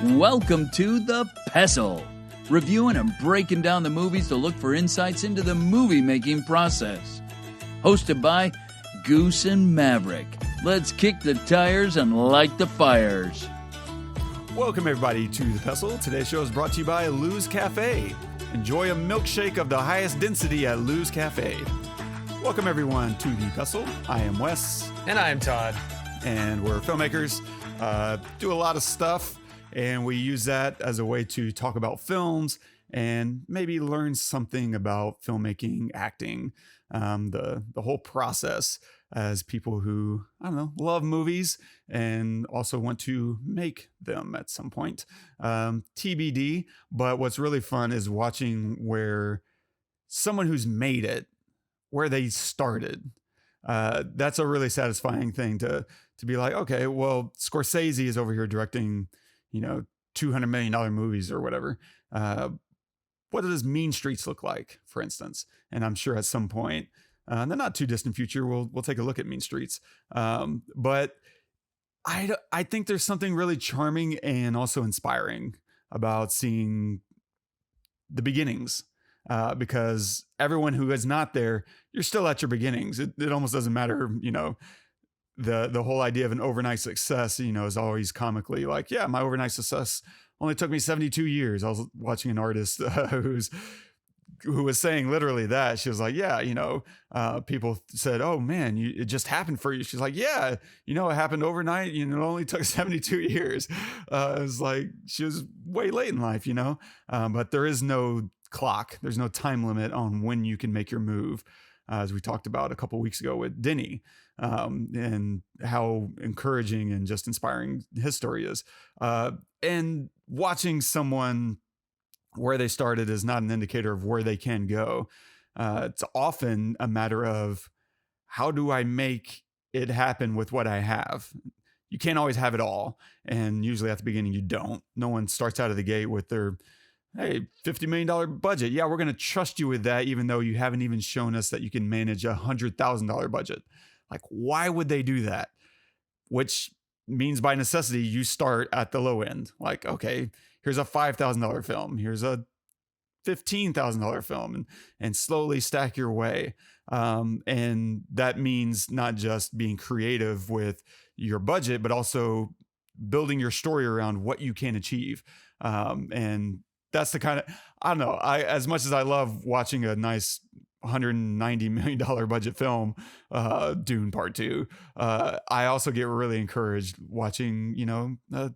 Welcome to the Pestle, reviewing and breaking down the movies to look for insights into the movie-making process. Hosted by Goose and Maverick. Let's kick the tires and light the fires. Welcome everybody to the Pestle. Today's show is brought to you by Lou's Cafe. Enjoy a milkshake of the highest density at Lou's Cafe. Welcome everyone to the Pestle. I am Wes. And I am Todd. And we're filmmakers, do a lot of stuff, and we use that as a way to talk about films and maybe learn something about filmmaking, acting, the whole process as people who, I don't know, love movies and also want to make them at some point. TBD, but what's really fun is watching where someone who's made it, where they started. That's a really satisfying thing to be like, okay, well, Scorsese is over here directing, $200 million movies or whatever. What does Mean Streets look like, for instance? And I'm sure at some point, in the not too distant future, we'll take a look at Mean Streets. But I think there's something really charming and also inspiring about seeing the beginnings, because everyone who is not there, you're still at your beginnings. It almost doesn't matter, the whole idea of an overnight success, is always comically like, yeah, my overnight success only took me 72 years. I was watching an artist who was saying literally that. She was like, yeah, people said, oh man, it just happened for you. She's like, yeah, it happened overnight. It only took 72 years. It was like, she was way late in life, but there is no clock. There's no time limit on when you can make your move. As we talked about a couple of weeks ago with Deena, and how encouraging and just inspiring his story is. And watching someone where they started is not an indicator of where they can go. It's often a matter of, how do I make it happen with what I have? You can't always have it all. And usually at the beginning, you don't. No one starts out of the gate with their, hey, $50 million budget. Yeah, we're going to trust you with that, even though you haven't even shown us that you can manage a $100,000 budget. Like, why would they do that? Which means by necessity, you start at the low end. Like, okay, here's a $5,000 film. Here's a $15,000 film, and slowly stack your way. And that means not just being creative with your budget, but also building your story around what you can achieve. And that's the kind of, I don't know, as much as I love watching a nice $190 million budget film, Dune Part 2, I also get really encouraged watching, a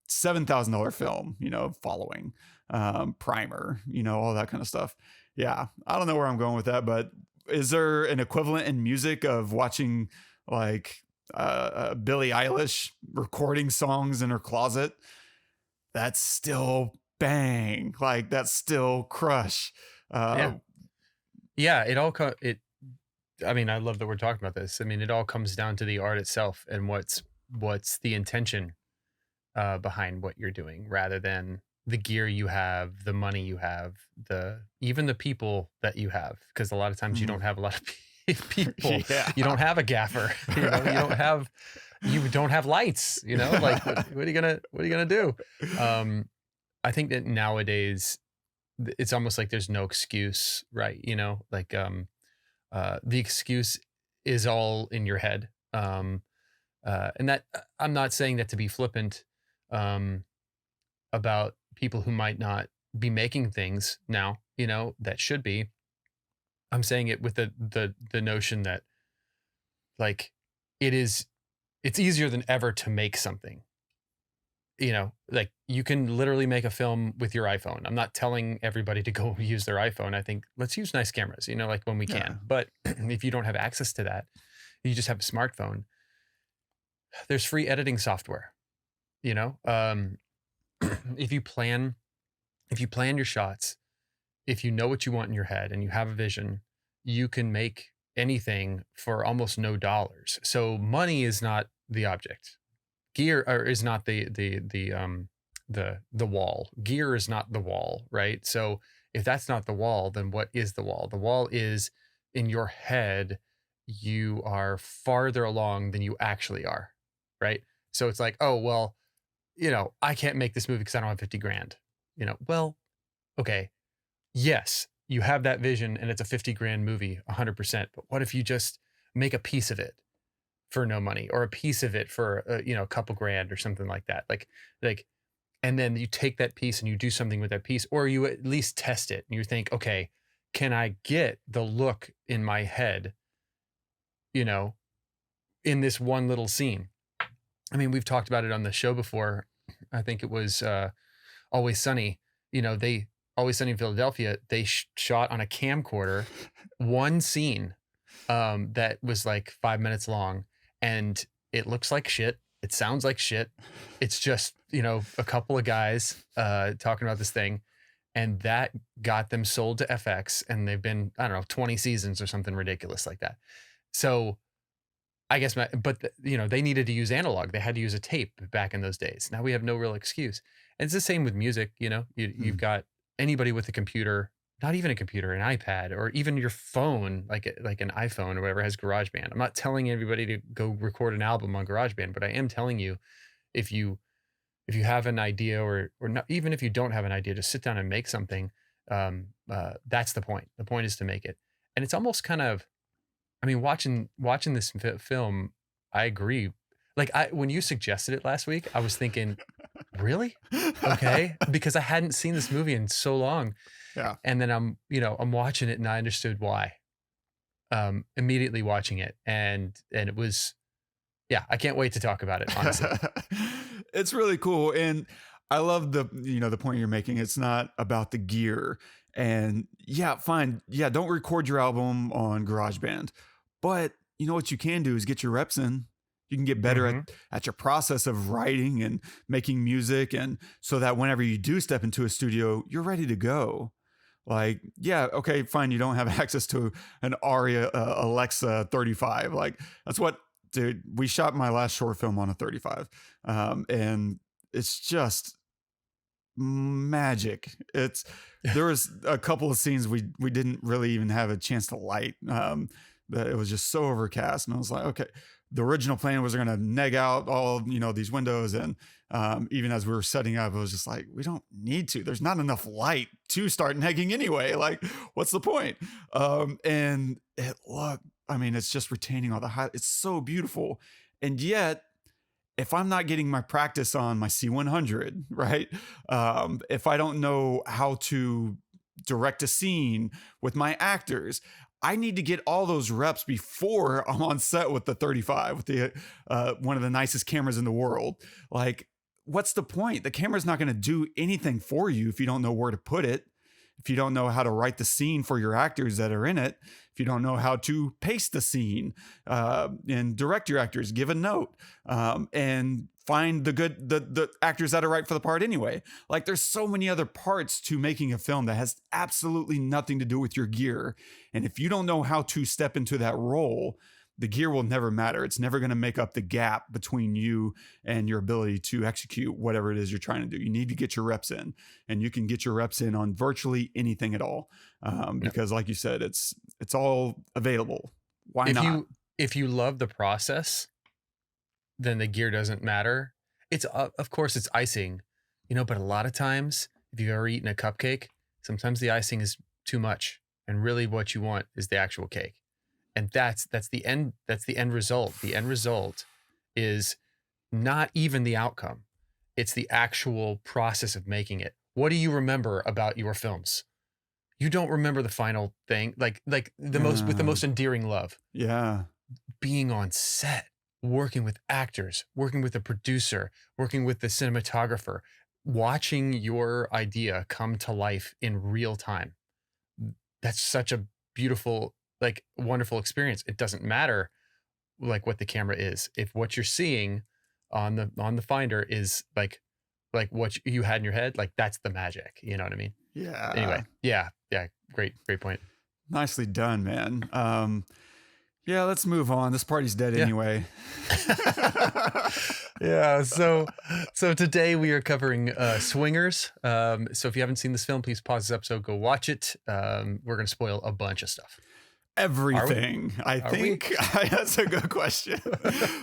$7,000 film, Following, Primer, all that kind of stuff. Yeah, I don't know where I'm going with that, but is there an equivalent in music of watching like Billie Eilish recording songs in her closet? That's still bang. Like, that's still crush. Yeah, I love that we're talking about this. It all comes down to the art itself and what's the intention behind what you're doing, rather than the gear you have, the money you have, even the people that you have. Because a lot of times you don't have a lot of people. Yeah. You don't have a gaffer. You don't have lights. Like what are you gonna do? I think that nowadays it's almost like there's no excuse, right? The excuse is all in your head. And that, I'm not saying that to be flippant about people who might not be making things now, that should be. I'm saying it with the notion that, like, it's easier than ever to make something. Like, you can literally make a film with your iPhone. I'm not telling everybody to go use their iPhone. I think let's use nice cameras, like when we can. But if you don't have access to that, you just have a smartphone. There's free editing software. If you plan your shots, if you know what you want in your head and you have a vision, you can make anything for almost no dollars. So money is not the object. Gear is not the wall. Gear is not the wall, right? So if that's not the wall, then what is the wall? The wall is in your head. You are farther along than you actually are, right? So it's like, oh, well, I can't make this movie because I don't have 50 grand. Well, okay. Yes, you have that vision and it's a 50 grand movie, 100%. But what if you just make a piece of it for no money, or a piece of it for, a couple grand or something like that? And then you take that piece and you do something with that piece, or you at least test it and you think, okay, can I get the look in my head, in this one little scene? I mean, we've talked about it on the show before. I think it was Always Sunny. Always Sunny in Philadelphia, they shot on a camcorder one scene that was like 5 minutes long, and it looks like shit. It sounds like shit. It's just, a couple of guys talking about this thing, and that got them sold to FX, and they've been, I don't know, 20 seasons or something ridiculous like that. So I guess, they needed to use analog. They had to use a tape back in those days. Now we have no real excuse. And it's the same with music. You've got anybody with a computer, not even a computer, an iPad, or even your phone, like an iPhone or whatever, has GarageBand. I'm not telling everybody to go record an album on GarageBand, but I am telling you, if you have an idea, or not, even if you don't have an idea, just sit down and make something. That's the point. The point is to make it. And it's almost kind of, I mean, watching this film, I agree. Like when you suggested it last week, I was thinking, really? Okay. Because I hadn't seen this movie in so long. Yeah. And then I'm watching it and I understood why. Immediately watching it. And it was, I can't wait to talk about it, honestly. It's really cool. And I love the point you're making. It's not about the gear. And fine. Yeah. Don't record your album on GarageBand, but what you can do is get your reps in. You can get better at your process of writing and making music. And so that whenever you do step into a studio, you're ready to go. Like, okay, fine. You don't have access to an Aria Alexa 35. Like that's what, dude, we shot my last short film on a 35. And it's just magic. There was a couple of scenes we didn't really even have a chance to light. That it was just so overcast. And I was like, okay, the original plan was going to neg out all, these windows. And even as we were setting up, it was just like, we don't need to. There's not enough light to start negging anyway. Like, what's the point? And it's just retaining all the highlights. It's so beautiful. And yet, if I'm not getting my practice on my C100, right? If I don't know how to direct a scene with my actors, I need to get all those reps before I'm on set with the 35, with the one of the nicest cameras in the world. Like, what's the point? The camera's not going to do anything for you if you don't know where to put it, if you don't know how to write the scene for your actors that are in it, if you don't know how to pace the scene and direct your actors, give a note, and find the actors that are right for the part anyway. Like, there's so many other parts to making a film that has absolutely nothing to do with your gear. And if you don't know how to step into that role, the gear will never matter. It's never going to make up the gap between you and your ability to execute whatever it is you're trying to do. You need to get your reps in, and you can get your reps in on virtually anything at all. Because like you said, it's all available. Why not? If you love the process, then the gear doesn't matter. It's of course it's icing, but a lot of times, if you've ever eaten a cupcake, sometimes the icing is too much, and really what you want is the actual cake. And that's the end result. The end result is not even the outcome. It's the actual process of making it. What do you remember about your films? You don't remember the final thing, like the most endearing love. Yeah. Being on set, working with actors, working with a producer, working with the cinematographer, watching your idea come to life in real time. That's such a beautiful, wonderful experience. It doesn't matter what the camera is. If what you're seeing on the finder is like what you had in your head, that's the magic. You know what I mean? Yeah. Anyway. Yeah. Great point. Nicely done, man. Yeah, let's move on. This party's dead anyway. Yeah. So today we are covering Swingers. So if you haven't seen this film, please pause this episode, go watch it. We're going to spoil a bunch of stuff. Everything. I think that's a good question.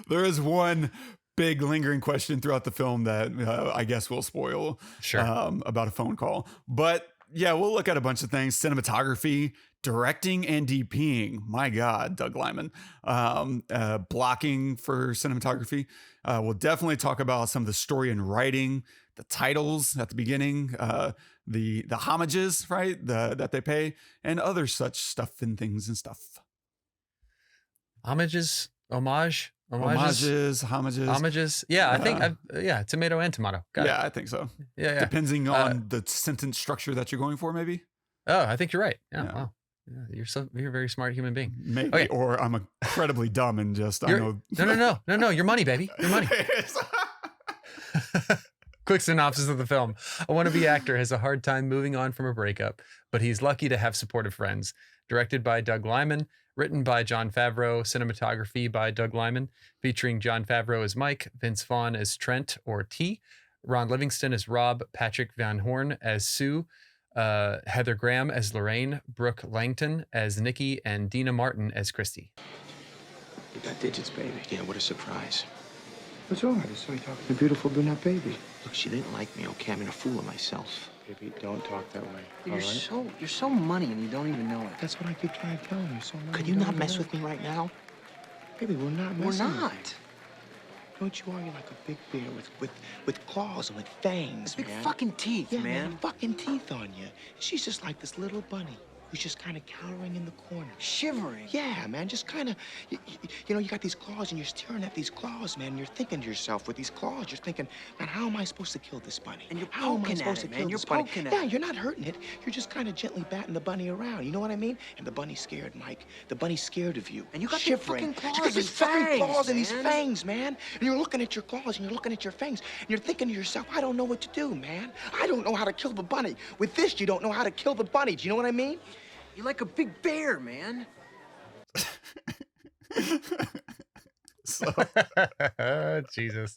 There is one big lingering question throughout the film that I guess will spoil about a phone call. But yeah, we'll look at a bunch of things. Cinematography, directing, and DP'ing. My God, Doug Liman. Blocking for cinematography. We'll definitely talk about some of the story and writing, the titles at the beginning, the homages, right, that they pay, and other such stuff and things and stuff. Homages. Yeah, I think tomato and tomato. Got it. I think so. Yeah. Depending on the sentence structure that you're going for, maybe. Oh, I think you're right. Yeah. Wow. Yeah, you're a very smart human being. Maybe, okay. Or I'm incredibly dumb and just I know. No. Your money, baby. Your money. Quick synopsis of the film. A wannabe actor has a hard time moving on from a breakup, but he's lucky to have supportive friends. Directed by Doug Liman, written by Jon Favreau, cinematography by Doug Liman, featuring Jon Favreau as Mike, Vince Vaughn as Trent or T, Ron Livingston as Rob, Patrick Van Horn as Sue, Heather Graham as Lorraine, Brooke Langton as Nikki, and Deena Martin as Christy. You got digits, baby. Yeah, what a surprise. What's wrong? I saw you talking to a beautiful brunette baby. Look, she didn't like me, okay? I'm in a fool of myself. Baby, don't talk that way. You're so money and you don't even know it. That's what I keep trying to tell you. So could you not mess with me right now? Baby, we're not messing. We're not. Don't you are? You're like a big bear with claws and with fangs, big man. Fucking teeth, yeah, man. Fucking teeth on you. She's just like this little bunny who's just kind of cowering in the corner. Shivering. Yeah, man, just kind of, you know, you got these claws and you're staring at these claws, man, and you're thinking to yourself with these claws, you're thinking, man, how am I supposed to kill this bunny? And you're how am I poking supposed at it, to man. kill You're this bunny? poking at Yeah, it. you're not hurting it. You're just kind of gently batting the bunny around. You know what I mean? And the bunny's scared, Mike. The bunny's scared of you. And you got these shivering. fucking claws You got these fucking fangs, claws and these man. fangs, man. And you're looking at your claws and you're looking at your fangs and you're thinking to yourself, I don't know what to do, man. I don't know how to kill the bunny. With this, you don't know how to kill the bunny. Do you know what I mean? You're like a big bear, man. Jesus.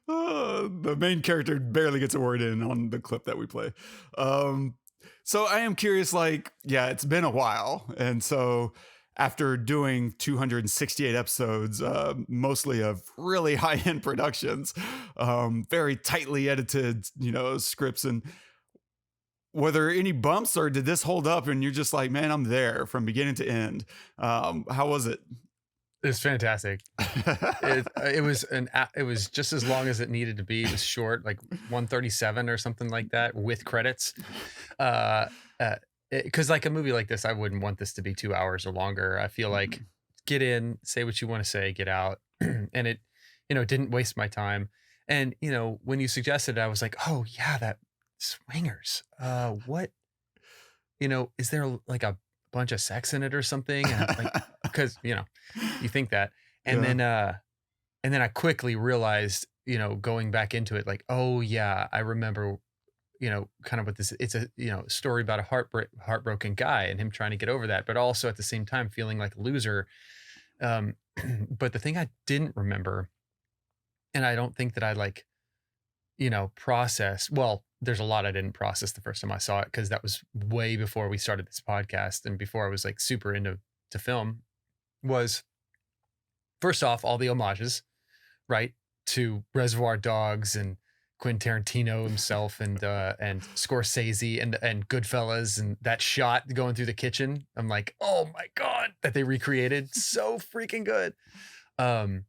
The main character barely gets a word in on the clip that we play. So I am curious, like, yeah, it's been a while. And so after doing 268 episodes, mostly of really high-end productions, very tightly edited, scripts, and were there any bumps or did this hold up and you're just like, man, I'm there from beginning to end? How was it? It's fantastic. It was just as long as it needed to be. It was short, like 137 or something like that, with credits. Because like a movie like this, I wouldn't want this to be 2 hours or longer. I feel like get in, say what you want to say, get out, and it, didn't waste my time. And when you suggested it, I was like, oh yeah, that swingers. What? Is there like a bunch of sex in it or something? And like, because you think that, and then I quickly realized, going back into it, like, oh yeah, I remember, kind of what this. It's a story about a heartbroken guy and him trying to get over that, but also at the same time feeling like a loser. But the thing I didn't remember, and I don't think that I process. Well, there's a lot I didn't process the first time I saw it, because that was way before we started this podcast and before I was like super into film. Was first off all the homages, right, to Reservoir Dogs and Quentin Tarantino himself and Scorsese and Goodfellas, and that shot going through the kitchen. I'm like, oh my God, that they recreated, so freaking good. But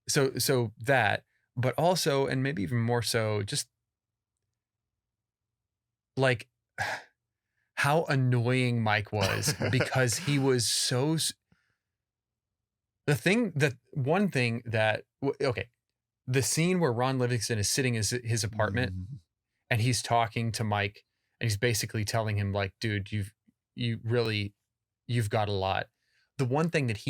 so that. But also, and maybe even more so, just like how annoying Mike was, because he was so. One thing that, the scene where Ron Livingston is sitting in his apartment and he's talking to Mike and he's basically telling him like, dude, you've got a lot. The one thing that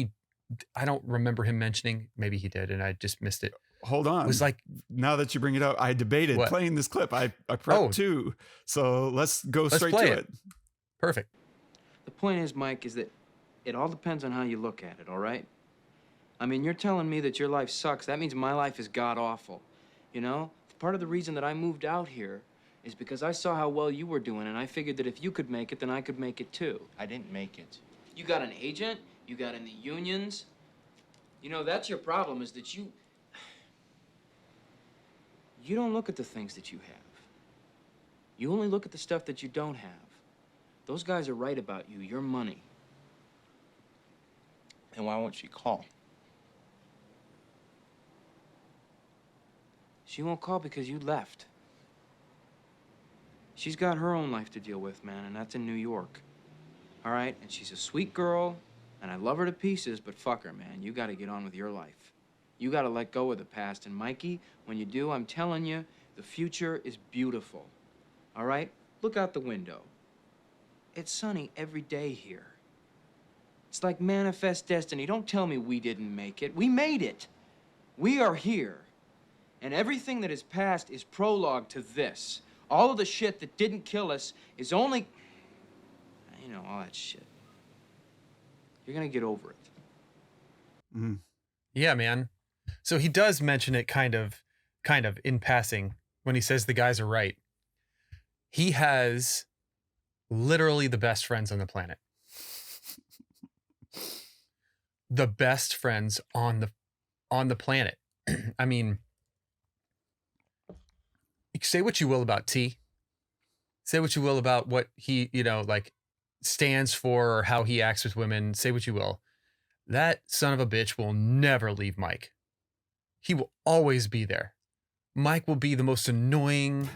I don't remember him mentioning, maybe he did and I just missed it. Hold on. It was like, now that you bring it up, I debated playing this clip. I prepped too. So let's go straight to it. Perfect. The point is, Mike, is that it all depends on how you look at it, all right? I mean, you're telling me that your life sucks. That means my life is god-awful, Part of the reason that I moved out here is because I saw how well you were doing, and I figured that if you could make it, then I could make it too. I didn't make it. You got an agent, you got in the unions. You know, that's your problem, is that you don't look at the things that you have. You only look at the stuff that you don't have. Those guys are right about you. You're money. And why won't she call? She won't call because you left. She's got her own life to deal with, man, and that's in New York. All right? And she's a sweet girl, and I love her to pieces, but fuck her, man. You gotta get on with your life. You gotta let go of the past. And Mikey, when you do, I'm telling you, the future is beautiful. All right? Look out the window. It's sunny every day here. It's like manifest destiny. Don't tell me we didn't make it. We made it. We are here. And everything that is past is prologue to this. All of the shit that didn't kill us is only... You know, all that shit. You're gonna get over it. Mm. Yeah, man. So he does mention it kind of in passing when he says the guys are right. He has literally the best friends on the planet. The best friends on the planet. I mean, say what you will about T. Say what you will about what he, like stands for or how he acts with women. Say what you will. That son of a bitch will never leave Mike. He will always be there. Mike will be the most annoying,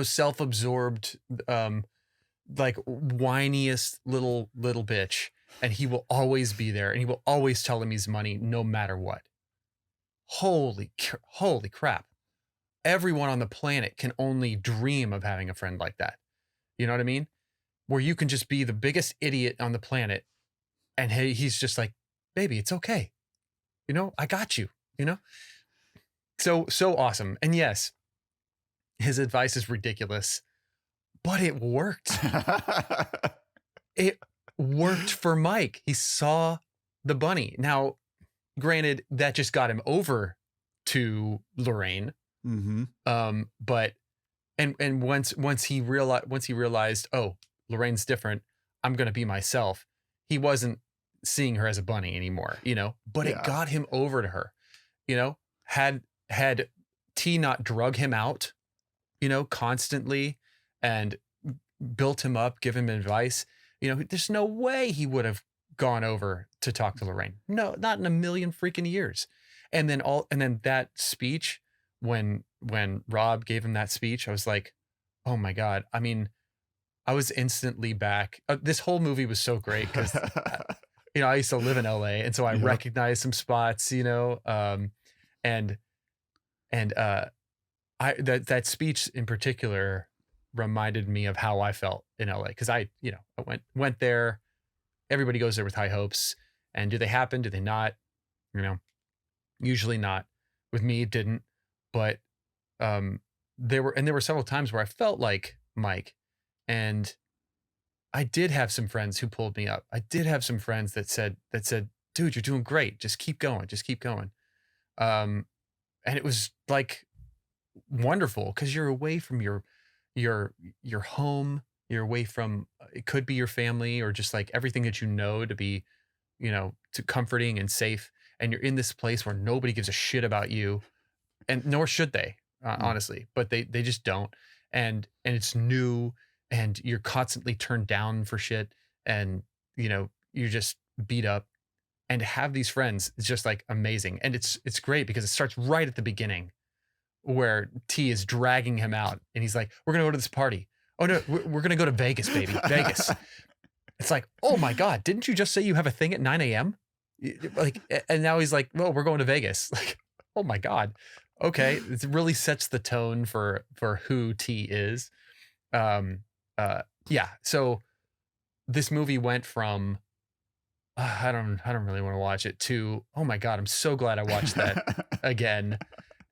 self-absorbed, like whiniest little bitch. And he will always be there, and he will always tell him he's money no matter what. Holy crap. Everyone on the planet can only dream of having a friend like that. You know what I mean? Where you can just be the biggest idiot on the planet, and hey, he's just like, baby, it's okay. I got you, So awesome. And yes, his advice is ridiculous, but it worked. It worked for Mike. He saw the bunny. Now, granted, that just got him over to Lorraine. Mm-hmm. But once he realized, oh, Lorraine's different, I'm gonna be myself. He wasn't seeing her as a bunny anymore, but it got him over to her. Had T not drug him out, constantly and built him up, give him advice, there's no way he would have gone over to talk to Lorraine. No, not in a million freaking years. And then that speech, when Rob gave him that speech, I was like, oh my God. I mean, I was instantly back. This whole movie was so great because, I used to live in LA. And so I recognized some spots, that speech in particular reminded me of how I felt in LA. Cause I went there, everybody goes there with high hopes, and do they happen? Do they not? Usually not. With me, it didn't. But there were several times where I felt like Mike, and I did have some friends who pulled me up. I did have some friends that said, dude, you're doing great. Just keep going. And it was like wonderful because you're away from your home. You're away from, it could be your family or just like everything that to be, to comforting and safe. And you're in this place where nobody gives a shit about you, and nor should they, honestly, but they just don't. And it's new, and you're constantly turned down for shit, and you're just beat up. And to have these friends is just like amazing. And it's great because it starts right at the beginning where T is dragging him out, and he's like, we're gonna go to this party. Oh no, we're gonna go to Vegas, baby. Vegas. It's like, oh my God, didn't you just say you have a thing at 9 a.m.? Like, and now he's like, well, we're going to Vegas. Like, oh my God. Okay. It really sets the tone for who T is. Yeah. So this movie went from, I don't really want to watch it, to, oh my God, I'm so glad I watched that again,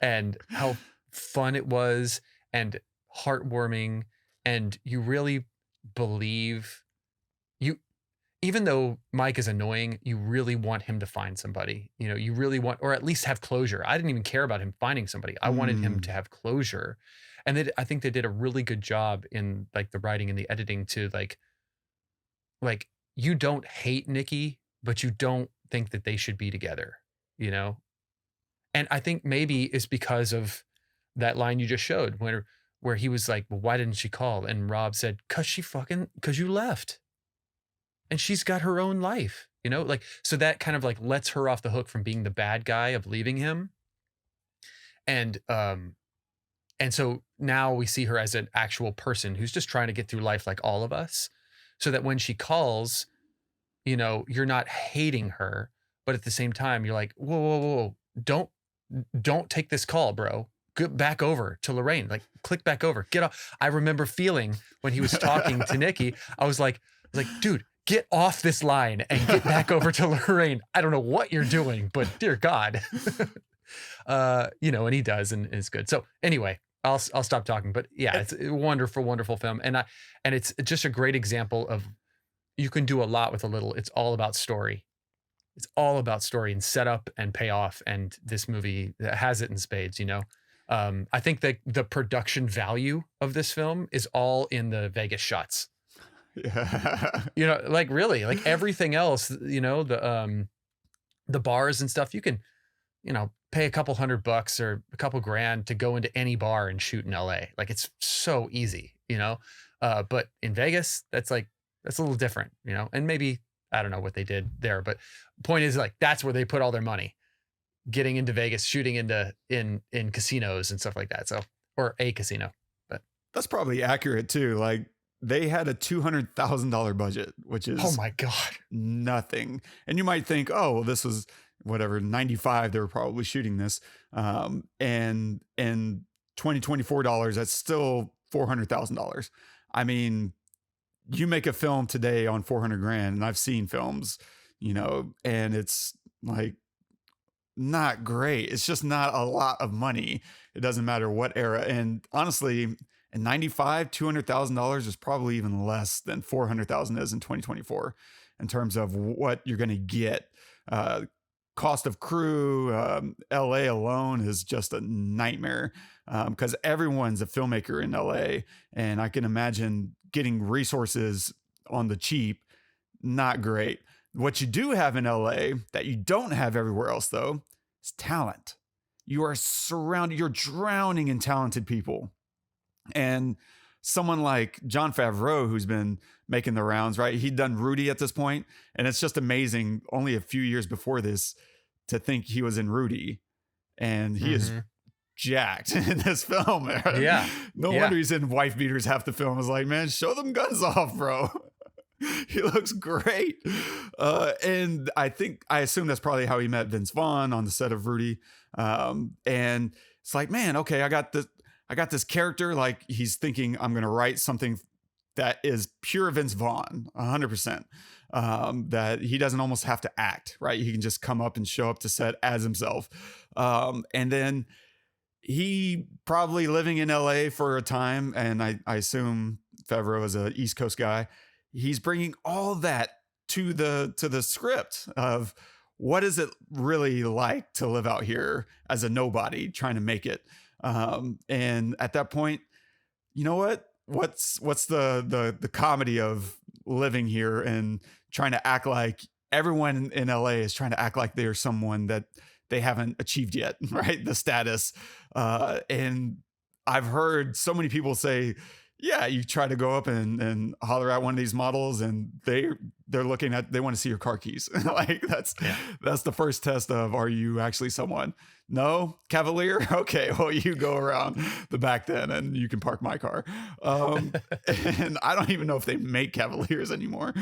and how fun it was and heartwarming. And you really believe even though Mike is annoying, you really want him to find somebody, you really want, or at least have closure. I didn't even care about him finding somebody. I wanted him to have closure. And I think they did a really good job in like the writing and the editing to like you don't hate Nikki, but you don't think that they should be together, you know? And I think maybe it's because of that line you just showed where he was like, well, why didn't she call? And Rob said, cause you left. And she's got her own life, you know, like, so that kind of like lets her off the hook from being the bad guy of leaving him. And so now we see her as an actual person who's just trying to get through life like all of us, so that when she calls, you know, you're not hating her, but at the same time, you're like, whoa, don't take this call, bro. Get back over to Lorraine, like click back over, get off. I remember feeling when he was talking to Nikki, I was like, dude, get off this line and get back over to Lorraine. I don't know what you're doing, but dear God, you know, and he does, and it's good. So anyway, I'll stop talking, but yeah, it's a wonderful, wonderful film. And it's just a great example of, you can do a lot with a little. It's all about story. It's all about story and setup and payoff. And this movie has it in spades, you know? I think that the production value of this film is all in the Vegas shots. Yeah. You know, like really, like everything else, you know, the bars and stuff, you can, you know, pay a couple $100 or a couple grand to go into any bar and shoot in LA. Like it's so easy, you know? But in Vegas, that's a little different, you know? And maybe, I don't know what they did there, but point is, like, that's where they put all their money, getting into Vegas, shooting in casinos and stuff like that. So, or a casino, but That's probably accurate too. Like, they had a $200,000 budget, which is, oh my God, nothing. And you might think, oh, well, this was whatever, 95, they were probably shooting this. And 2024 dollars, that's still $400,000. I mean, you make a film today on 400 grand, and I've seen films, you know, and it's like not great. It's just not a lot of money. It doesn't matter what era. And honestly, in 95, $200,000 is probably even less than 400,000 is in 2024 in terms of what you're going to get. Cost of crew, LA alone is just a nightmare, because everyone's a filmmaker in LA, and I can imagine getting resources on the cheap, not great. What you do have in LA that you don't have everywhere else, though, is talent. You are surrounded, you're drowning in talented people. And someone like Jon Favreau, who's been making the rounds, right? He'd done Rudy at this point, and it's just amazing, only a few years before this, to think he was in Rudy, and he is jacked in this film. Yeah. No wonder he's in wife beaters half the film. I was like, man, show them guns off, bro. He looks great. And I assume that's probably how he met Vince Vaughn on the set of Rudy. And it's like, man, okay, I got this character. Like, he's thinking, I'm going to write something that is pure Vince Vaughn, 100%. That he doesn't almost have to act, right? He can just come up and show up to set as himself. And then he probably living in LA for a time, and I assume Favreau is an East Coast guy. He's bringing all that to the script of what is it really like to live out here as a nobody trying to make it. And at that point, you know what? What's the comedy of living here and trying to act like everyone in LA is trying to act like they're someone that they haven't achieved yet, right? The status. And I've heard so many people say, yeah, you try to go up and holler at one of these models, and they're looking at, they want to see your car keys. Like that's the first test of, are you actually someone? No, Cavalier. Okay, well, you go around the back then, and you can park my car. And I don't even know if they make Cavaliers anymore.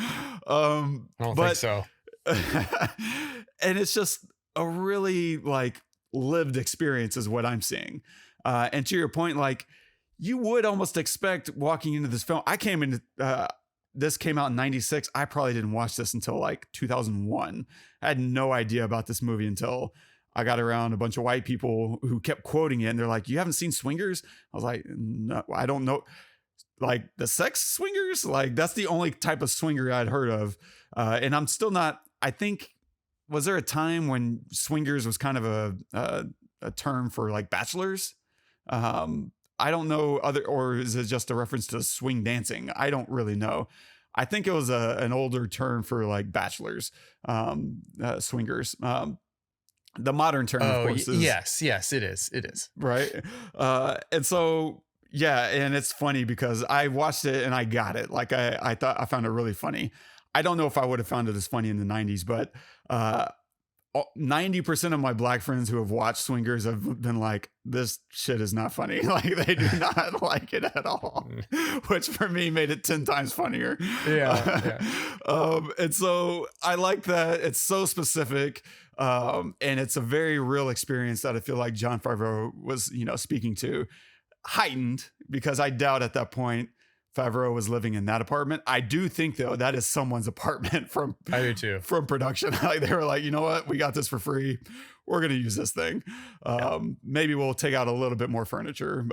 I don't think so. And it's just a really like lived experience is what I'm seeing. And to your point, like, you would almost expect walking into this film. This came out in 96. I probably didn't watch this until like 2001. I had no idea about this movie until I got around a bunch of white people who kept quoting it. And they're like, you haven't seen Swingers? I was like, no, I don't know. Like the sex swingers? Like that's the only type of swinger I'd heard of. And I'm still not, I think, was there a time when swingers was kind of a term for like bachelors? I don't know or is it just a reference to swing dancing? I don't really know. I think it was an older term for like bachelors, swingers. The modern term, of course, is yes, it is. right. And so, yeah, and it's funny because I watched it and I got it. Like I thought I found it really funny. I don't know if I would have found it as funny in the 90s, but 90% of my black friends who have watched Swingers have been like, this shit is not funny. Like they do not like it at all, which for me made it 10 times funnier. Yeah. And so I like that it's so specific. And it's a very real experience that I feel like Jon Favreau was, speaking to, heightened, because I doubt at that point Favreau was living in that apartment. I do think though that is someone's apartment I do too. from production. Like they were like, you know what, we got this for free. We're gonna use this thing. Maybe we'll take out a little bit more furniture.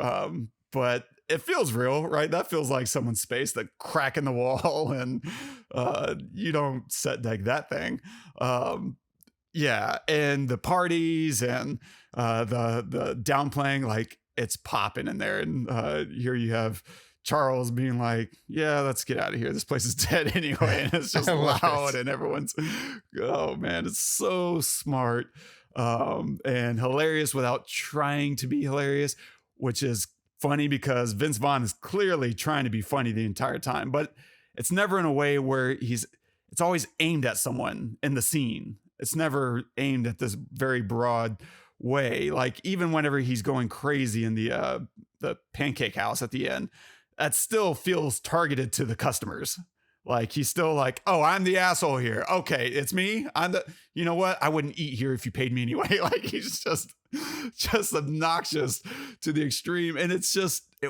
But it feels real, right? That feels like someone's space, the crack in the wall, and you don't set deck that thing. Yeah, and the parties and the downplaying, like it's popping in there, and here you have Charles being like, yeah, let's get out of here. This place is dead anyway. And it's just loud and everyone's, oh man, it's so smart and hilarious without trying to be hilarious, which is funny because Vince Vaughn is clearly trying to be funny the entire time, but it's never in a way where it's always aimed at someone in the scene. It's never aimed at this very broad way. Like even whenever he's going crazy in the pancake house at the end, that still feels targeted to the customers. Like he's still like, oh, I'm the asshole here. Okay, it's me. You know what? I wouldn't eat here if you paid me anyway. Like he's just obnoxious to the extreme. And it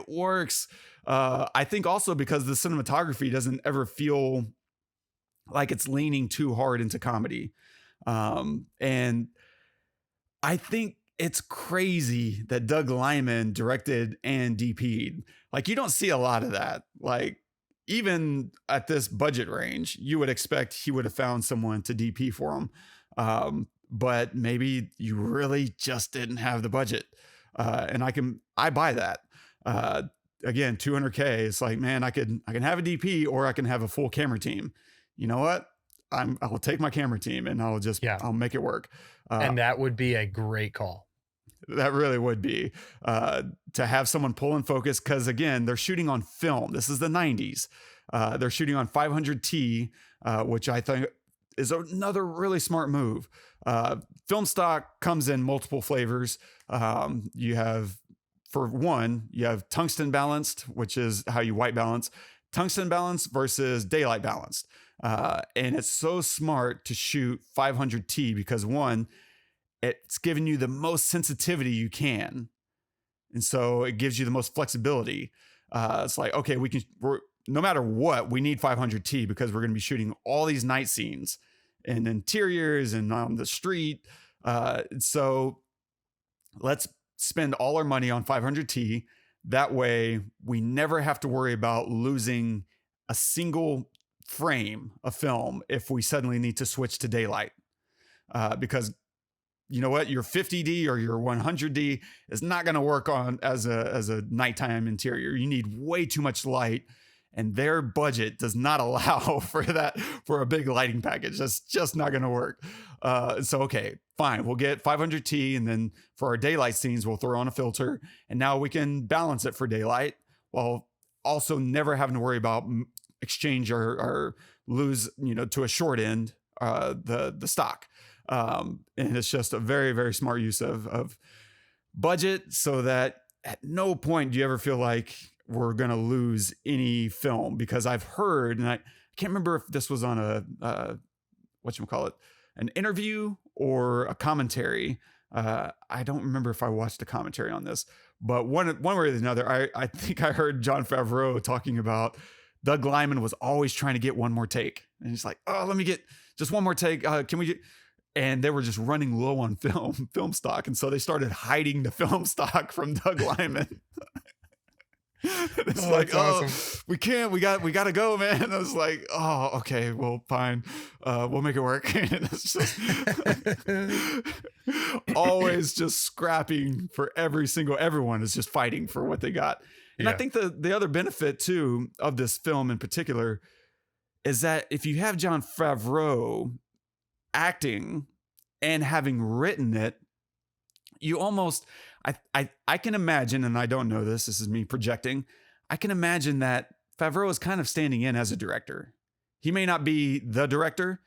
works. I think also because the cinematography doesn't ever feel like it's leaning too hard into comedy. And I think it's crazy that Doug Liman directed and DP'd. Like you don't see a lot of that. Like even at this budget range, you would expect he would have found someone to DP for him. But maybe you really just didn't have the budget. And I buy that. Again, $200K. It's like, man, I can have a DP or I can have a full camera team. You know what? I'll take my camera team and I'll make it work. And that would be a great call. That really would be to have someone pull in focus. Cause again, they're shooting on film. This is the 90s. They're shooting on 500T, which I think is another really smart move. Film stock comes in multiple flavors. You have tungsten balanced, which is how you white balance. Tungsten balance versus daylight balanced. And it's so smart to shoot 500T because one, it's giving you the most sensitivity you can. And so it gives you the most flexibility. It's like, okay, no matter what, we need 500T because we're going to be shooting all these night scenes and interiors and on the street. So let's spend all our money on 500T. That way we never have to worry about losing a single frame of film if we suddenly need to switch to daylight. Because you know what, your 50D or your 100D is not going to work on as a nighttime interior. You need way too much light, and their budget does not allow for that, for a big lighting package. That's just not going to work. So, okay, fine. We'll get 500T, and then for our daylight scenes, we'll throw on a filter, and now we can balance it for daylight while also never having to worry about exchange or lose, to a short end, the stock. And it's just a very, very smart use of budget so that at no point do you ever feel like we're going to lose any film, because I've heard, and I can't remember if this was on an interview or a commentary. I don't remember if I watched a commentary on this, but one way or another, I think I heard Jon Favreau talking about Doug Liman was always trying to get one more take. And he's like, oh, let me get just one more take. Can we and they were just running low on film stock. And so they started hiding the film stock from Doug Liman. It's like, awesome. We got to go, man. And I was like, oh, okay, well, fine. We'll make it work. And it's just always just scrapping for everyone is just fighting for what they got. And I think the other benefit too of this film in particular is that if you have Jon Favreau acting and having written it, you almost, I can imagine, and I don't know this is me projecting, I can imagine that Favreau is kind of standing in as a director. He may not be the director,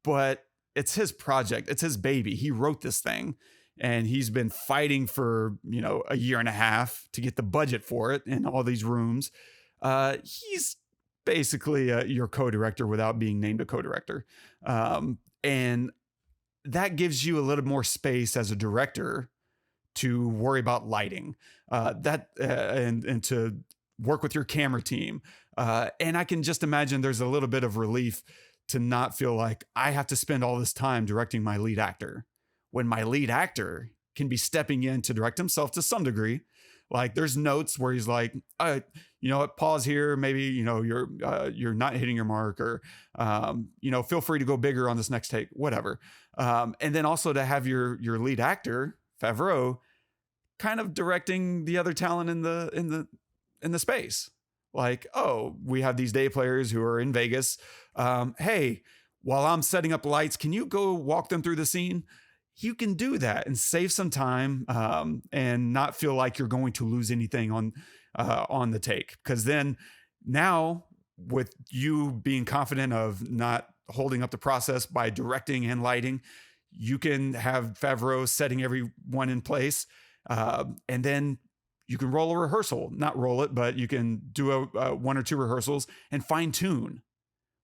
but it's his project. It's his baby. He wrote this thing and he's been fighting for, a year and a half to get the budget for it in all these rooms. He's basically your co-director without being named a co-director. And that gives you a little more space as a director to worry about lighting, and to work with your camera team. And I can just imagine there's a little bit of relief to not feel like I have to spend all this time directing my lead actor when my lead actor can be stepping in to direct himself to some degree. Like there's notes where he's like, you know what, pause here. Maybe, you're not hitting your mark, or, feel free to go bigger on this next take, whatever. And then also to have your lead actor, Favreau, kind of directing the other talent in the space. Like, oh, we have these day players who are in Vegas. Hey, while I'm setting up lights, can you go walk them through the scene? You can do that and save some time, and not feel like you're going to lose anything on the take. Because then now, with you being confident of not holding up the process by directing and lighting, you can have Favreau setting everyone in place, and then you can roll a rehearsal, not roll it, but you can do a 1 or 2 rehearsals and fine tune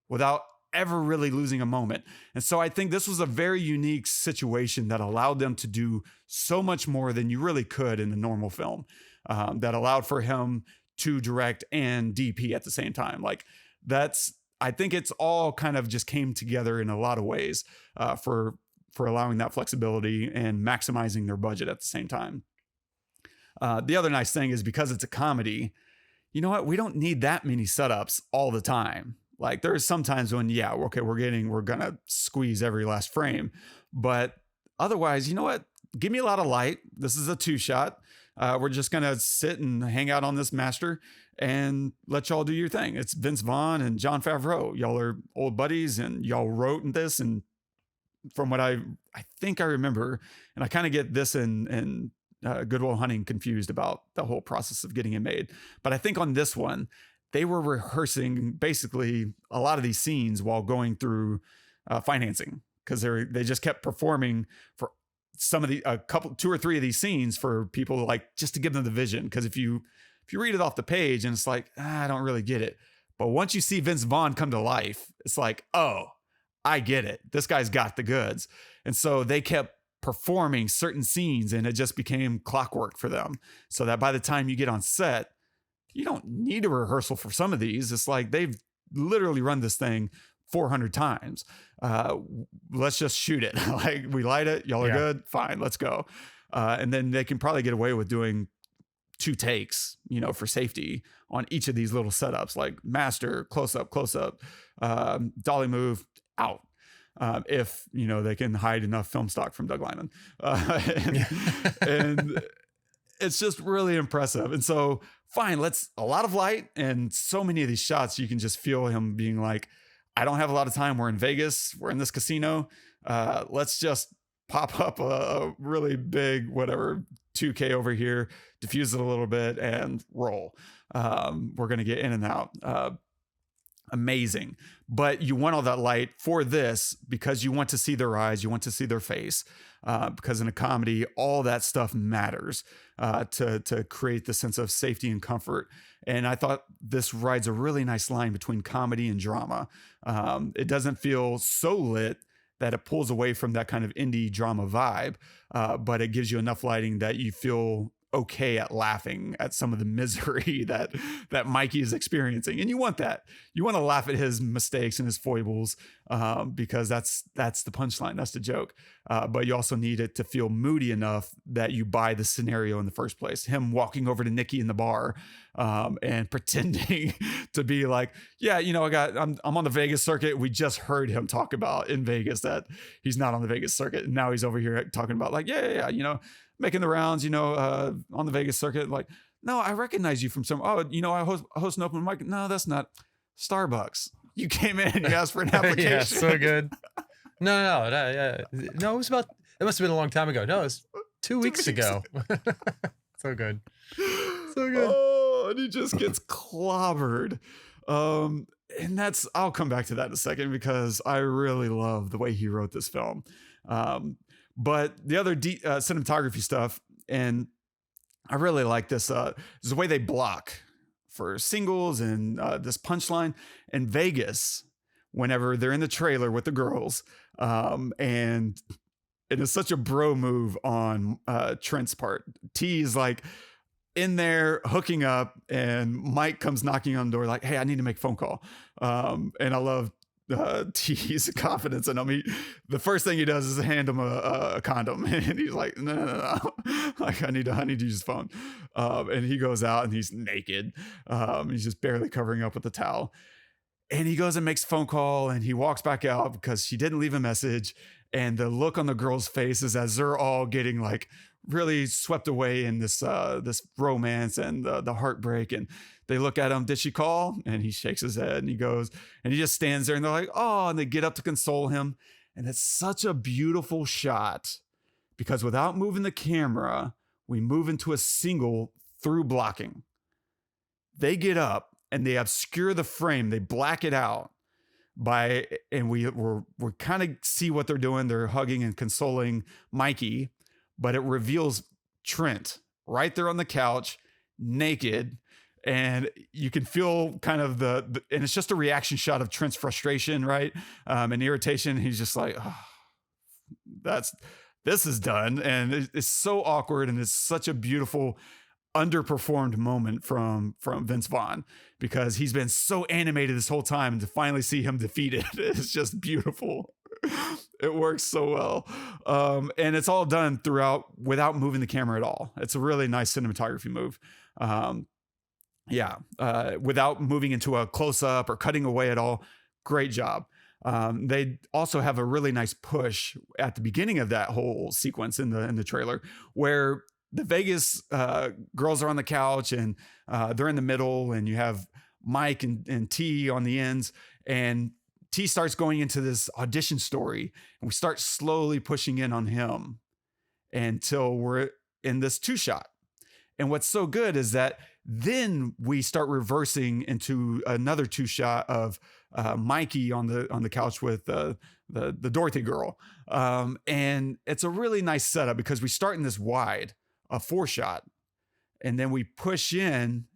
without ever really losing a moment. And so I think this was a very unique situation that allowed them to do so much more than you really could in a normal film, that allowed for him to direct and DP at the same time. Like I think it's all kind of just came together in a lot of ways, for allowing that flexibility and maximizing their budget at the same time. The other nice thing is, because it's a comedy, you know what? We don't need that many setups all the time. Like there's sometimes when, we're going to squeeze every last frame, but otherwise, you know what? Give me a lot of light. This is a 2-shot. We're just going to sit and hang out on this master and let y'all do your thing. It's Vince Vaughn and Jon Favreau. Y'all are old buddies and y'all wrote this. And from what I think I remember, and I kind of get this in Good Will Hunting confused about the whole process of getting it made. But I think on this one, they were rehearsing basically a lot of these scenes while going through financing, because they just kept performing for some of the 2 or 3 of these scenes for people, like just to give them the vision. Because if you read it off the page and it's like, I don't really get it. But once you see Vince Vaughn come to life, it's like, oh, I get it. This guy's got the goods. And so they kept performing certain scenes and it just became clockwork for them. So that by the time you get on set, you don't need a rehearsal for some of these. It's like they've literally run this thing 400 times. Let's just shoot it. Like we light it. Y'all are good. Fine. Let's go. And then they can probably get away with doing 2 takes, for safety on each of these little setups, like master, close up, dolly move, out. If, they can hide enough film stock from Doug Liman. And it's just really impressive. And so fine, a lot of light, and so many of these shots, you can just feel him being like, I don't have a lot of time. We're in Vegas. We're in this casino. Let's just pop up a really big, 2K over here, diffuse it a little bit and roll. We're going to get in and out. Amazing. But you want all that light for this because you want to see their eyes. You want to see their face. Because in a comedy, all that stuff matters to create the sense of safety and comfort. And I thought this rides a really nice line between comedy and drama. It doesn't feel so lit that it pulls away from that kind of indie drama vibe, but it gives you enough lighting that you feel okay at laughing at some of the misery that Mikey is experiencing. And you want that. You want to laugh at his mistakes and his foibles, because that's the punchline. That's the joke. But you also need it to feel moody enough that you buy the scenario in the first place. Him walking over to Nikki in the bar, and pretending to be like, yeah, I'm on the Vegas circuit. We just heard him talk about in Vegas that he's not on the Vegas circuit. And now he's over here talking about like, yeah, making the rounds, on the Vegas circuit. Like, no, I recognize you from some, I host an open mic. No, that's not Starbucks. You came in and you asked for an application. Yeah, so good. No, it was about. It must have been a long time ago. No, it was 2 weeks ago. So good. So good. Oh, and he just gets clobbered. And I'll come back to that in a second because I really love the way he wrote this film. But the other cinematography stuff, and I really like this, is the way they block for singles and this punchline in Vegas whenever they're in the trailer with the girls. And it is such a bro move on Trent's part. T is like in there hooking up, and Mike comes knocking on the door like, hey, I need to make a phone call. And I love T's confidence in him. The first thing he does is hand him a condom, and he's like, no. Like, I need to use his phone. And he goes out and he's naked. He's just barely covering up with a towel. And he goes and makes a phone call, and he walks back out because she didn't leave a message. And the look on the girls' faces as they're all getting like really swept away in this romance and the heartbreak, and they look at him, did she call? And he shakes his head, and he goes, and he just stands there, and they're like, oh, and they get up to console him. And it's such a beautiful shot because without moving the camera, we move into a single through blocking. They get up and they obscure the frame, they black it out and we kind of see what they're doing. They're hugging and consoling Mikey, but it reveals Trent right there on the couch, naked. And you can feel kind of and it's just a reaction shot of Trent's frustration, right? And irritation. He's just like, oh, this is done. And it's so awkward. And it's such a beautiful, underperformed moment from Vince Vaughn, because he's been so animated this whole time, and to finally see him defeated, it's just beautiful. It works so well. And it's all done throughout without moving the camera at all. It's a really nice cinematography move. Without moving into a close-up or cutting away at all. Great job. They also have a really nice push at the beginning of that whole sequence in the trailer, where the Vegas girls are on the couch, and they're in the middle, and you have Mike and T on the ends, and T starts going into this audition story, and we start slowly pushing in on him until we're in this 2-shot. And what's so good is that then we start reversing into another 2-shot of Mikey on the couch with the Dorothy girl. And it's a really nice setup because we start in this wide, a 4-shot, and then we push in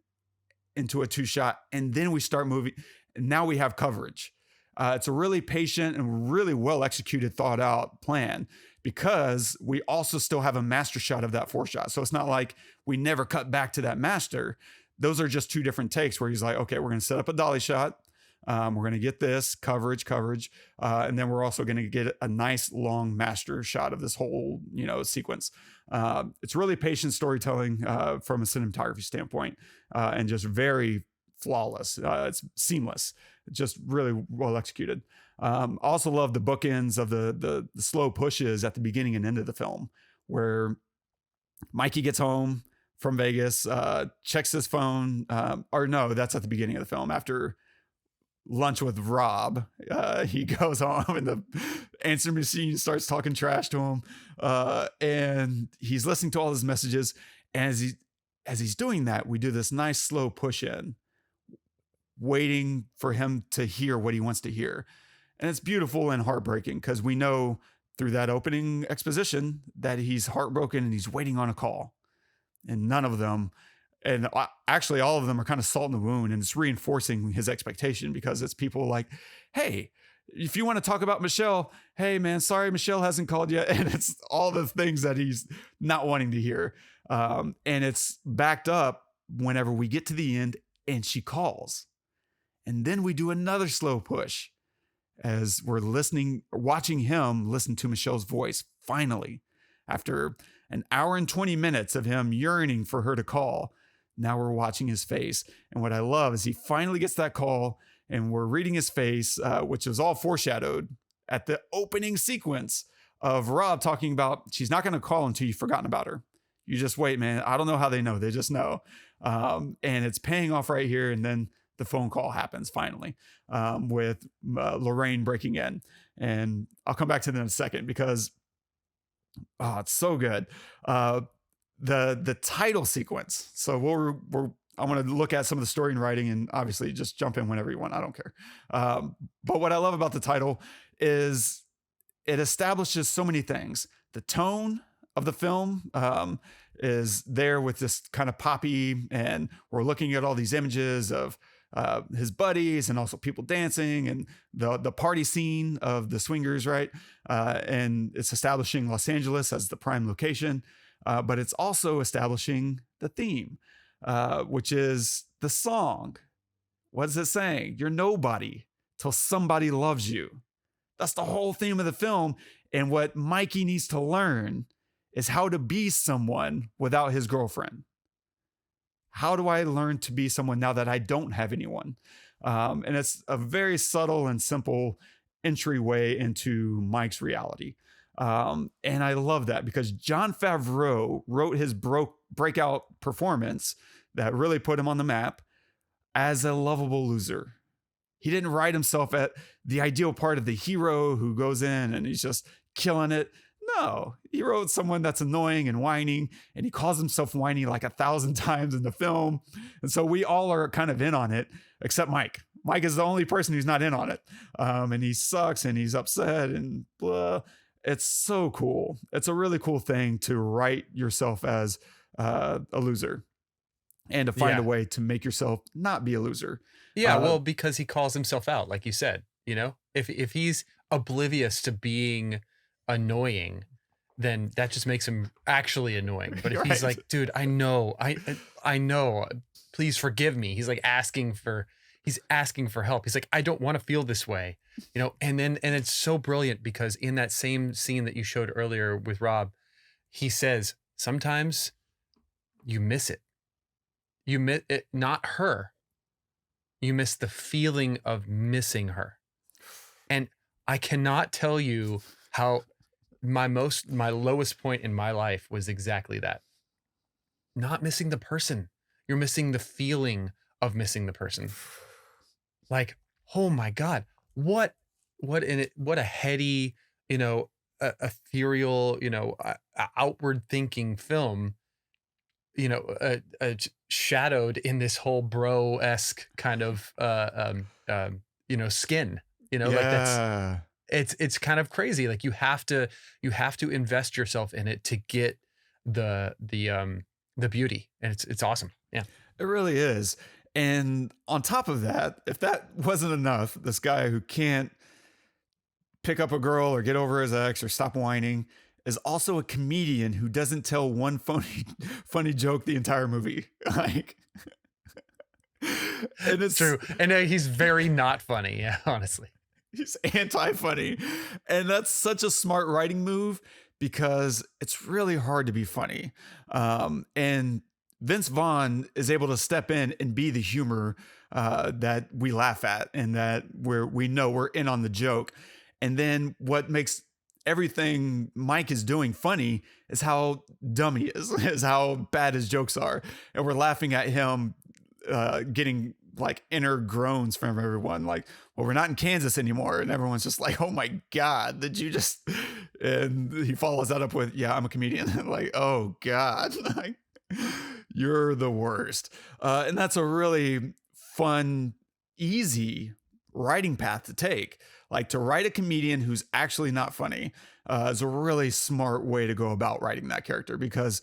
into a 2-shot, and then we start moving. And now we have coverage. It's a really patient and really well executed, thought out plan, because we also still have a master shot of that 4-shot. So it's not like we never cut back to that master. Those are just 2 different takes where he's like, okay, we're going to set up a dolly shot. We're going to get this coverage. And then we're also going to get a nice long master shot of this whole, sequence. It's really patient storytelling from a cinematography standpoint, and just very flawless. It's seamless, just really well executed. Also love the bookends of the slow pushes at the beginning and end of the film, where Mikey gets home from Vegas, checks his phone, or no, that's at the beginning of the film. After lunch with Rob, he goes home, and the answer machine starts talking trash to him, and he's listening to all his messages. And as he's doing that, we do this nice slow push in, waiting for him to hear what he wants to hear. And it's beautiful and heartbreaking, because we know through that opening exposition that he's heartbroken and he's waiting on a call, and none of them. And actually, all of them are kind of salt in the wound, and it's reinforcing his expectation, because it's people like, hey, if you want to talk about Michelle, hey, man, sorry, Michelle hasn't called yet. And it's all the things that he's not wanting to hear. And it's backed up whenever we get to the end and she calls. And then we do another slow push as we're watching him listen to Michelle's voice. Finally, after an hour and 20 minutes of him yearning for her to call, now we're watching his face. And what I love is he finally gets that call, and we're reading his face, which is all foreshadowed at the opening sequence of Rob talking about, she's not going to call until you've forgotten about her. You just wait, man. I don't know how they know. They just know. And it's paying off right here. And then the phone call happens finally, with Lorraine breaking in. And I'll come back to that in a second because it's so good. The title sequence. So I want to look at some of the story and writing, and obviously just jump in whenever you want. I don't care. But what I love about the title is it establishes so many things. The tone of the film is there with this kind of poppy, and we're looking at all these images of his buddies and also people dancing and the party scene of the swingers, right? And it's establishing Los Angeles as the prime location, but it's also establishing the theme, which is the song. What is it saying? You're nobody till somebody loves you. That's the whole theme of the film. And what Mikey needs to learn is how to be someone without his girlfriend. How do I learn to be someone now that I don't have anyone? And it's a very subtle and simple entryway into Mike's reality. And I love that because Jon Favreau wrote his breakout performance that really put him on the map as a lovable loser. He didn't write himself at the ideal part of the hero who goes in and he's just killing it. No, he wrote someone that's annoying and whining, and he calls himself whiny like 1,000 times in the film. And so we all are kind of in on it, except Mike. Mike is the only person who's not in on it. And he sucks and he's upset and blah. It's so cool. It's a really cool thing to write yourself as a loser and to find a way to make yourself not be a loser. Yeah, well, because he calls himself out, like you said, you know, if he's oblivious to being annoying, then that just makes him actually annoying. But if he's like, dude, I know, please forgive me. He's like asking for help. He's like, I don't want to feel this way, you know? And it's so brilliant because in that same scene that you showed earlier with Rob, he says, sometimes you miss it. You miss it, not her. You miss the feeling of missing her. And I cannot tell you how my lowest point in my life was exactly that. Not missing the person. You're missing the feeling of missing the person. Like, oh my God, what a heady, you know, ethereal, you know, outward thinking film, you know, shadowed in this whole bro-esque kind of, you know, skin, you know, like that's, it's kind of crazy. Like you have to invest yourself in it to get the beauty, and it's awesome. Yeah, it really is. And on top of that, if that wasn't enough, this guy who can't pick up a girl or get over his ex or stop whining is also a comedian who doesn't tell one funny joke the entire movie. Like, and it's true. And he's very not funny. Yeah, honestly. He's anti-funny. And that's such a smart writing move because it's really hard to be funny. And Vince Vaughn is able to step in and be the humor that we laugh at and that we know we're in on the joke. And then what makes everything Mike is doing funny is how dumb he is how bad his jokes are. And we're laughing at him getting like inner groans from everyone. Like, well, we're not in Kansas anymore. And everyone's just like, oh my God, did you just, and he follows that up with, yeah, I'm a comedian. Like, oh God, like, you're the worst. And that's a really fun, easy writing path to take. Like to write a comedian who's actually not funny is a really smart way to go about writing that character, because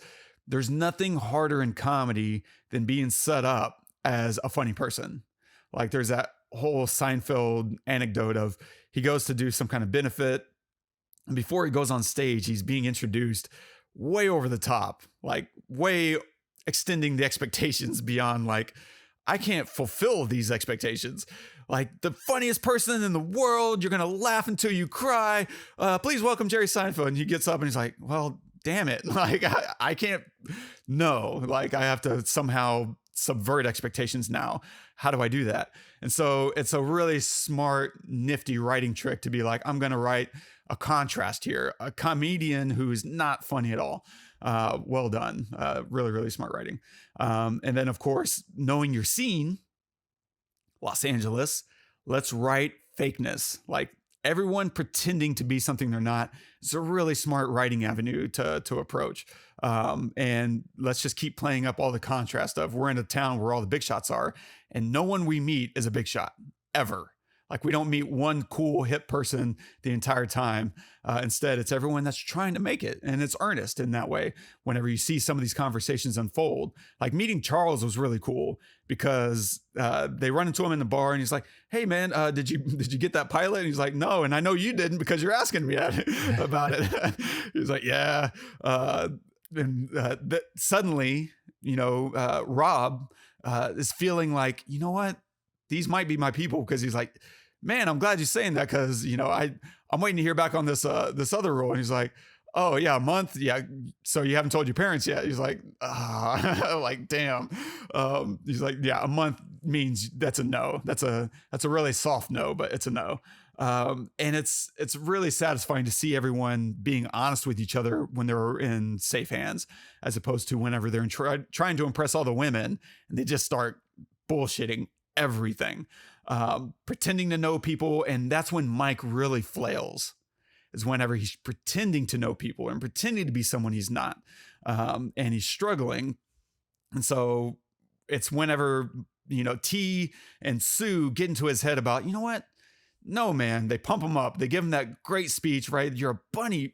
there's nothing harder in comedy than being set up as a funny person. Like there's that whole Seinfeld anecdote of he goes to do some kind of benefit, and before he goes on stage, he's being introduced way over the top, like way extending the expectations beyond like, I can't fulfill these expectations. Like the funniest person in the world, you're going to laugh until you cry. Please welcome Jerry Seinfeld. And he gets up and he's like, well, damn it. Like I can't, no, like I have to somehow subvert expectations now. How do I do that? And so it's a really smart, nifty writing trick to be like, I'm going to write a contrast here, a comedian who's not funny at all. Well done. Really, really smart writing. And then of course, knowing your scene, Los Angeles. Let's write fakeness. Like everyone pretending to be something they're not. It's a really smart writing avenue to approach. And let's just keep playing up all the contrast of we're in a town where all the big shots are, and no one we meet is a big shot ever. Like we don't meet one cool hip person the entire time. Instead, it's everyone that's trying to make it. And it's earnest in that way. Whenever you see some of these conversations unfold, like meeting Charles was really cool because they run into him in the bar and he's like, hey man, did you get that pilot? And he's like, no. And I know you didn't because you're asking me about it. He's like, yeah. Suddenly, Rob is feeling like, you know what? These might be my people, because he's like, man, I'm glad you're saying that, because I'm waiting to hear back on this other role. And he's like, oh yeah, a month, yeah. So you haven't told your parents yet? He's like, like damn. He's like, yeah, a month means that's a no. That's a really soft no, but it's a no. And it's really satisfying to see everyone being honest with each other when they're in safe hands, as opposed to whenever they're trying to impress all the women and they just start bullshitting everything, pretending to know people. And that's when Mike really flails, is whenever he's pretending to know people and pretending to be someone he's not, and he's struggling. And so it's whenever T and Sue get into his head about, you know what, no man, they pump him up, they give him that great speech, right? You're a bunny,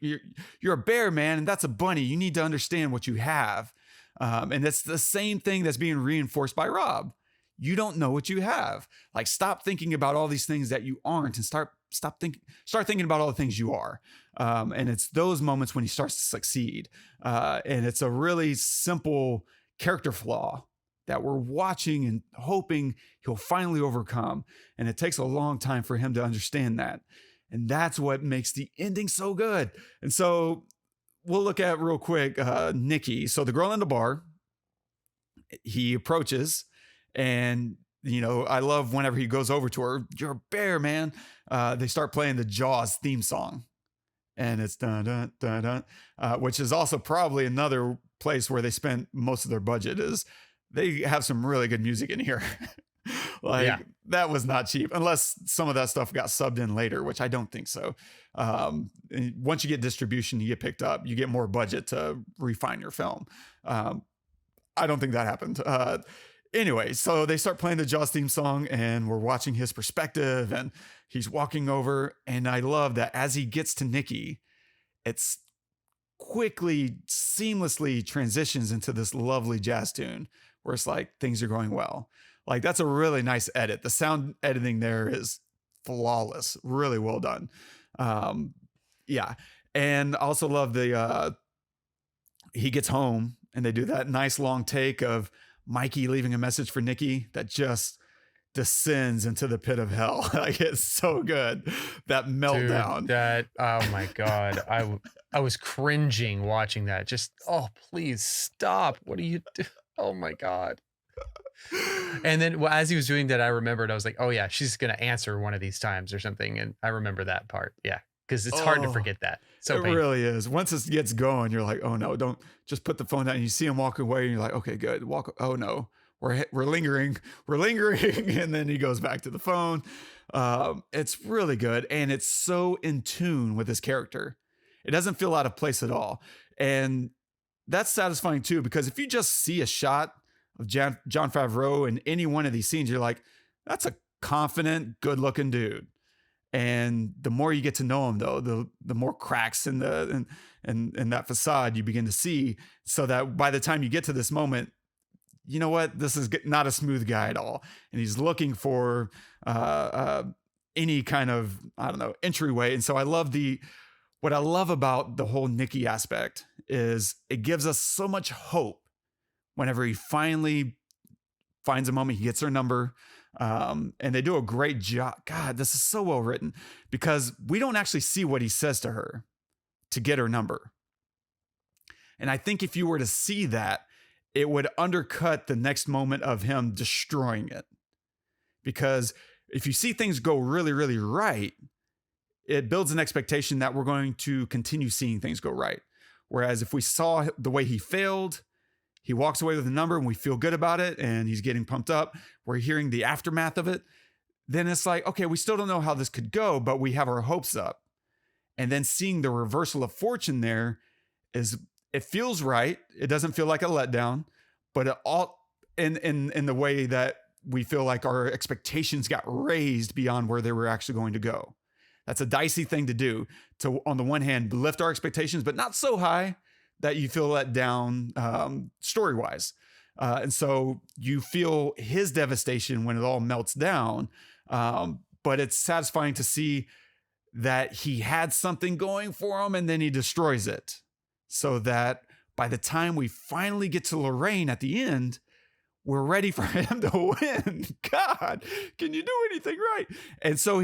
you're a bear, man, and that's a bunny. You need to understand what you have. And it's the same thing that's being reinforced by Rob. You don't know what you have. Like, stop thinking about all these things that you aren't, and start thinking about all the things you are. And it's those moments when he starts to succeed. And it's a really simple character flaw that we're watching and hoping he'll finally overcome. And it takes a long time for him to understand that. And that's what makes the ending so good. And so we'll look at real quick, Nikki. So the girl in the bar, he approaches. And, I love whenever he goes over to her, you're a bear, man. They start playing the Jaws theme song. And it's dun, dun, dun, dun, which is also probably another place where they spent most of their budget. Is they have some really good music in here. That was not cheap, unless some of that stuff got subbed in later, which I don't think so. Once you get distribution, you get picked up, you get more budget to refine your film. I don't think that happened. Anyway, so they start playing the Jaws theme song, and we're watching his perspective, and he's walking over. And I love that as he gets to Nikki, it's quickly, seamlessly transitions into this lovely jazz tune where it's like things are going well. Like, that's a really nice edit. The sound editing there is flawless, really well done. Yeah. And I also love he gets home and they do that nice long take of Mikey leaving a message for Nikki that just descends into the pit of hell. Like, it's so good. That meltdown. Dude, oh my God. I was cringing watching that. Just, oh, please stop. What do you do? Oh my God. And then as he was doing that, I remembered, I was like, oh yeah, she's going to answer one of these times or something. And I remember that part. Yeah. Because it's hard to forget that. So it really is. Once it gets going, you're like, oh no, don't just put the phone down. And you see him walk away and you're like, okay, good. Oh no, we're lingering. And then he goes back to the phone. It's really good. And it's so in tune with his character. It doesn't feel out of place at all. And that's satisfying too, because if you just see a shot of Jon Favreau in any one of these scenes, you're like, that's a confident, good looking dude. And the more you get to know him, though, the more cracks in that facade you begin to see, so that by the time you get to this moment, you know what, this is not a smooth guy at all. And he's looking for any kind of, I don't know, entryway. And so what I love about the whole Nikki aspect is it gives us so much hope whenever he finally finds a moment, he gets her number. And they do a great job. God, this is so well written, because we don't actually see what he says to her to get her number. And I think if you were to see that, it would undercut the next moment of him destroying it. Because if you see things go really, really right, it builds an expectation that we're going to continue seeing things go right. Whereas if we saw the way he failed, he walks away with a number and we feel good about it and he's getting pumped up. We're hearing the aftermath of it. then it's like, okay, we still don't know how this could go, but we have our hopes up. And then seeing the reversal of fortune there it feels right. It doesn't feel like a letdown, but it all in the way that we feel like our expectations got raised beyond where they were actually going to go. That's a dicey thing to do, to, on the one hand, lift our expectations, but not so high that you feel let down story-wise. And so you feel his devastation when it all melts down. But it's satisfying to see that he had something going for him and then he destroys it. So that by the time we finally get to Lorraine at the end, we're ready for him to win. God, can you do anything right? And so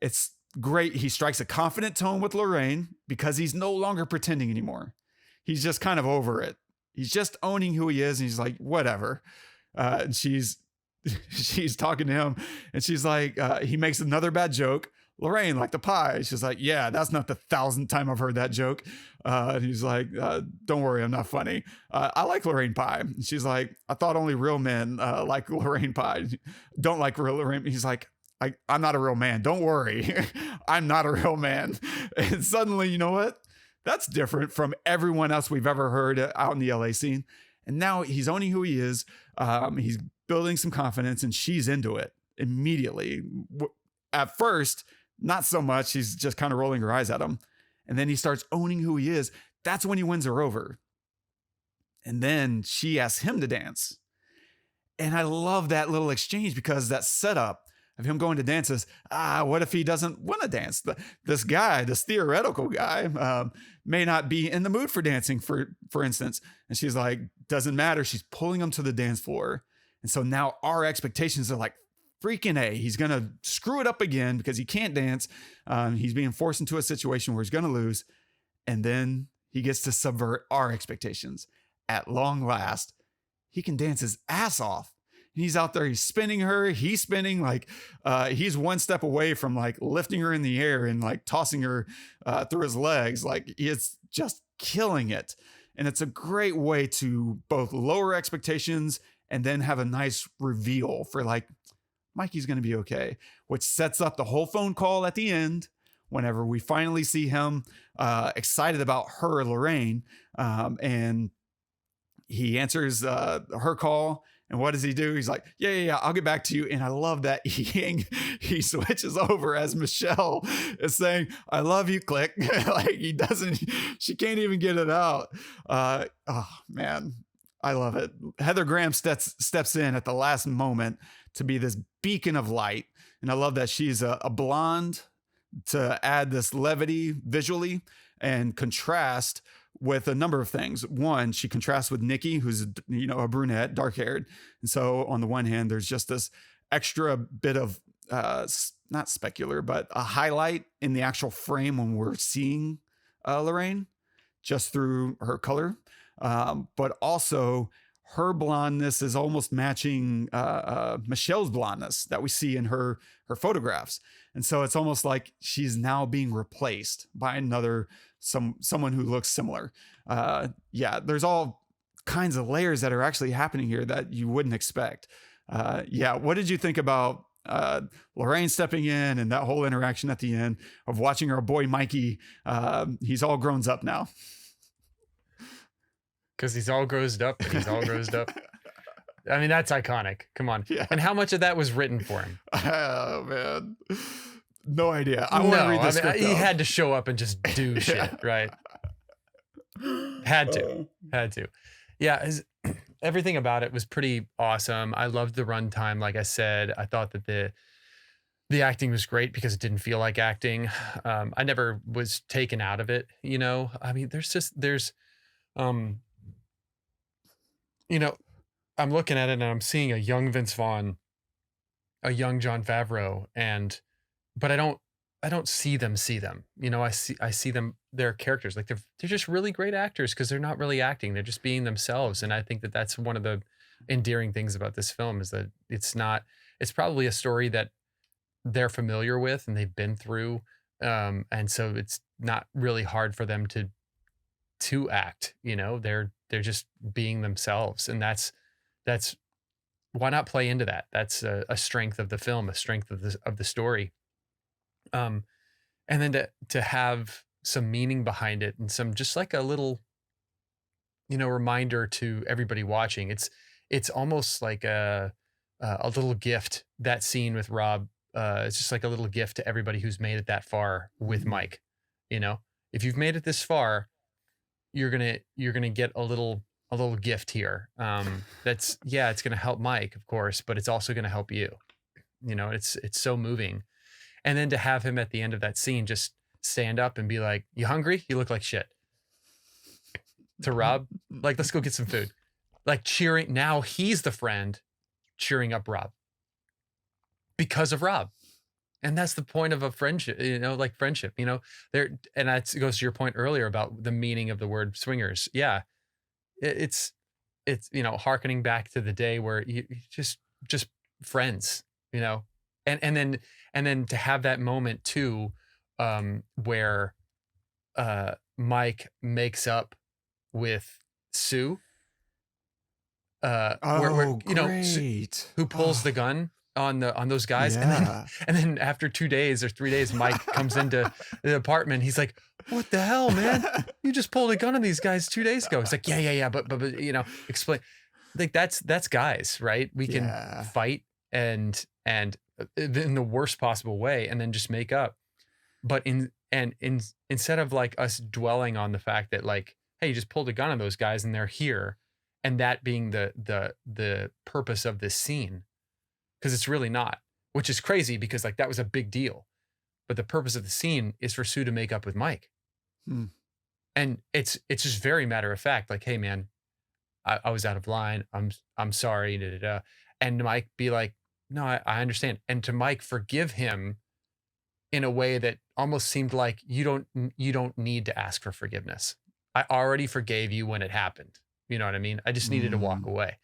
it's great. He strikes a confident tone with Lorraine because he's no longer pretending anymore. He's just kind of over it. He's just owning who he is. And he's like, whatever. And she's talking to him and she's like, he makes another bad joke. Lorraine, like the pie. She's like, yeah, that's not the 1,000th time I've heard that joke. And he's like, don't worry, I'm not funny. I like Lorraine pie. And she's like, I thought only real men like Lorraine pie. Don't like real Lorraine. He's like, I'm not a real man. Don't worry. I'm not a real man. And suddenly, you know what? That's different from everyone else we've ever heard out in the LA scene. And now he's owning who he is. He's building some confidence and she's into it immediately. At first, not so much. She's just kind of rolling her eyes at him. And then he starts owning who he is. That's when he wins her over. And then she asks him to dance. And I love that little exchange because that setup of him going to dances. What if he doesn't want to dance? This guy, this theoretical guy, may not be in the mood for dancing, for instance. And she's like, doesn't matter. She's pulling him to the dance floor. And so now our expectations are like, freaking A, he's going to screw it up again because he can't dance. He's being forced into a situation where he's going to lose. And then he gets to subvert our expectations. At long last, he can dance his ass off. And he's out there, he's spinning her. He's spinning like he's one step away from like lifting her in the air and like tossing her through his legs. Like it's just killing it. And it's a great way to both lower expectations and then have a nice reveal for like, Mikey's going to be okay, which sets up the whole phone call at the end whenever we finally see him excited about her, Lorraine. And he answers her call. And what does he do? He's like, yeah, I'll get back to you. And I love that he switches over as Michelle is saying, I love you, click. Like she can't even get it out. Oh man, I love it. Heather Graham steps in at the last moment to be this beacon of light. And I love that she's a blonde to add this levity visually and contrast with a number of things. One, she contrasts with Nikki, who's, a brunette, dark haired. And so on the one hand, there's just this extra bit of, not specular, but a highlight in the actual frame when we're seeing Lorraine just through her color. But also her blondness is almost matching Michelle's blondness that we see in her photographs. And so it's almost like she's now being replaced by someone who looks similar. There's all kinds of layers that are actually happening here that you wouldn't expect. What did you think about Lorraine stepping in and that whole interaction at the end of watching our boy Mikey? He's all grown up now. Because he's all grown up. I mean, that's iconic. Come on. Yeah. And how much of that was written for him? Oh, man. No idea. I want to read the script. He had to show up and just do shit, right? Had to. Yeah, everything about it was pretty awesome. I loved the runtime. Like I said, I thought that the acting was great because it didn't feel like acting. I never was taken out of it, I mean, I'm looking at it and I'm seeing a young Vince Vaughn, a young Jon Favreau, but I don't see them. I see them, their characters. Like they're just really great actors because they're not really acting. They're just being themselves. And I think that that's one of the endearing things about this film is that it's probably a story that they're familiar with and they've been through. And so it's not really hard for them to act, they're just being themselves. And that's why not play into that? That's a strength of the film, a strength of the story. And then to have some meaning behind it and some, just like a little, reminder to everybody watching. It's almost like a little gift. That scene with Rob, it's just like a little gift to everybody who's made it that far with Mike. If you've made it this far, you're gonna get a little gift here. It's gonna help Mike, of course, but it's also gonna help you. It's so moving. And then to have him at the end of that scene just stand up and be like, "You hungry? You look like shit." To Rob, like, let's go get some food. Like, cheering. Now he's the friend cheering up Rob because of Rob. And that's the point of a friendship, like friendship, there. And that goes to your point earlier about the meaning of the word swingers. Yeah. It's hearkening back to the day where you just friends, and then to have that moment too, where Mike makes up with Sue, great. who pulls the gun on those guys. Yeah. And then after 2 days or 3 days, Mike comes into the apartment. He's like, "What the hell, man? You just pulled a gun on these guys 2 days ago." It's like, yeah. But explain. Like that's guys, right? We can fight and in the worst possible way, and then just make up. But instead of like us dwelling on the fact that like, hey, you just pulled a gun on those guys and they're here, and that being the purpose of this scene, because it's really not, which is crazy because like that was a big deal. But the purpose of the scene is for Sue to make up with Mike. And it's just very matter of fact, like, "Hey man, I was out of line. I'm sorry." Da, da, da. And Mike be like, "No, I understand." And to Mike forgive him in a way that almost seemed like you don't need to ask for forgiveness. I already forgave you when it happened. You know what I mean? I just needed to walk away.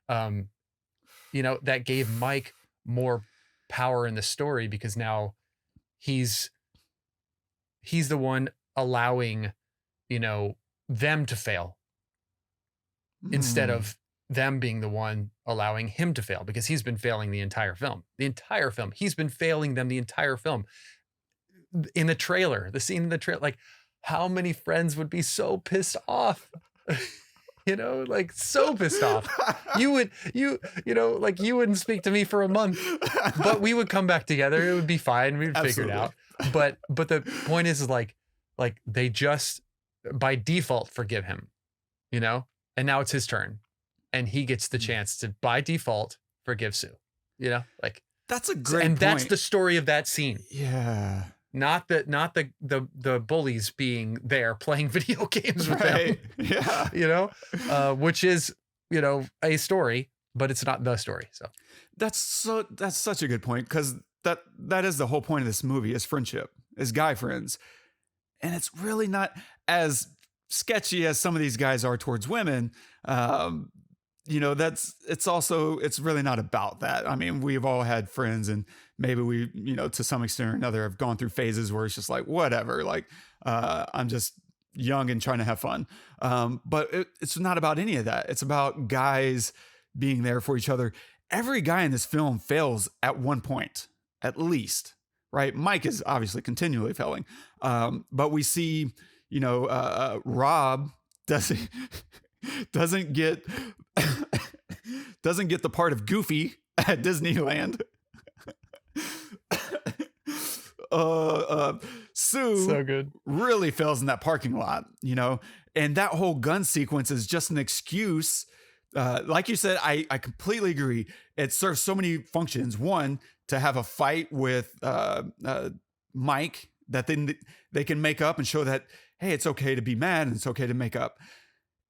That gave Mike more power in the story because now he's the one allowing, them to fail instead of them being the one allowing him to fail, because he's been failing the entire film. He's been failing them the entire film. In the trailer, the scene in the trailer, like, how many friends would be so pissed off? Like so pissed off. You wouldn't speak to me for a month, but we would come back together. It would be fine. We'd figure it out. But the point is like they just by default forgive him, and now it's his turn, and he gets the chance to by default forgive Sue. Like that's a great and point. that's the story of that scene. Yeah. Not the bullies being there playing video games with them. Yeah. Which is, a story, but it's not the story. So that's such a good point, because that is the whole point of this movie, is friendship, is guy friends. And it's really not as sketchy as some of these guys are towards women. It's really not about that. I mean, we've all had friends, and maybe we, to some extent or another have gone through phases where it's just like, whatever, like, I'm just young and trying to have fun. But it's not about any of that. It's about guys being there for each other. Every guy in this film fails at one point, at least, right? Mike is obviously continually failing. But we see, Rob doesn't get the part of Goofy at Disneyland. Sue so good. Really fails in that parking lot, and that whole gun sequence is just an excuse. Like you said, I completely agree. It serves so many functions. One, to have a fight with Mike that then they can make up and show that, hey, it's okay to be mad and it's okay to make up.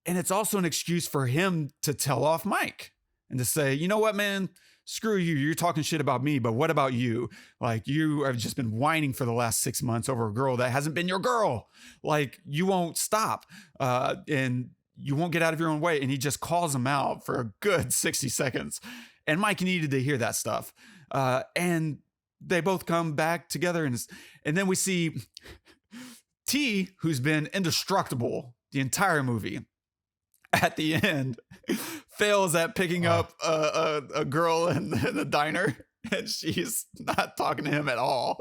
And it's also an excuse for him to tell off Mike and to say, "You know what, man, screw you. You're talking shit about me, but what about you? Like, you have just been whining for the last 6 months over a girl that hasn't been your girl. Like, you won't stop, and you won't get out of your own way." And he just calls him out for a good 60 seconds. And Mike needed to hear that stuff. And they both come back together. And then we see T, who's been indestructible the entire movie. at the end fails at picking up a girl in the diner, and she's not talking to him at all.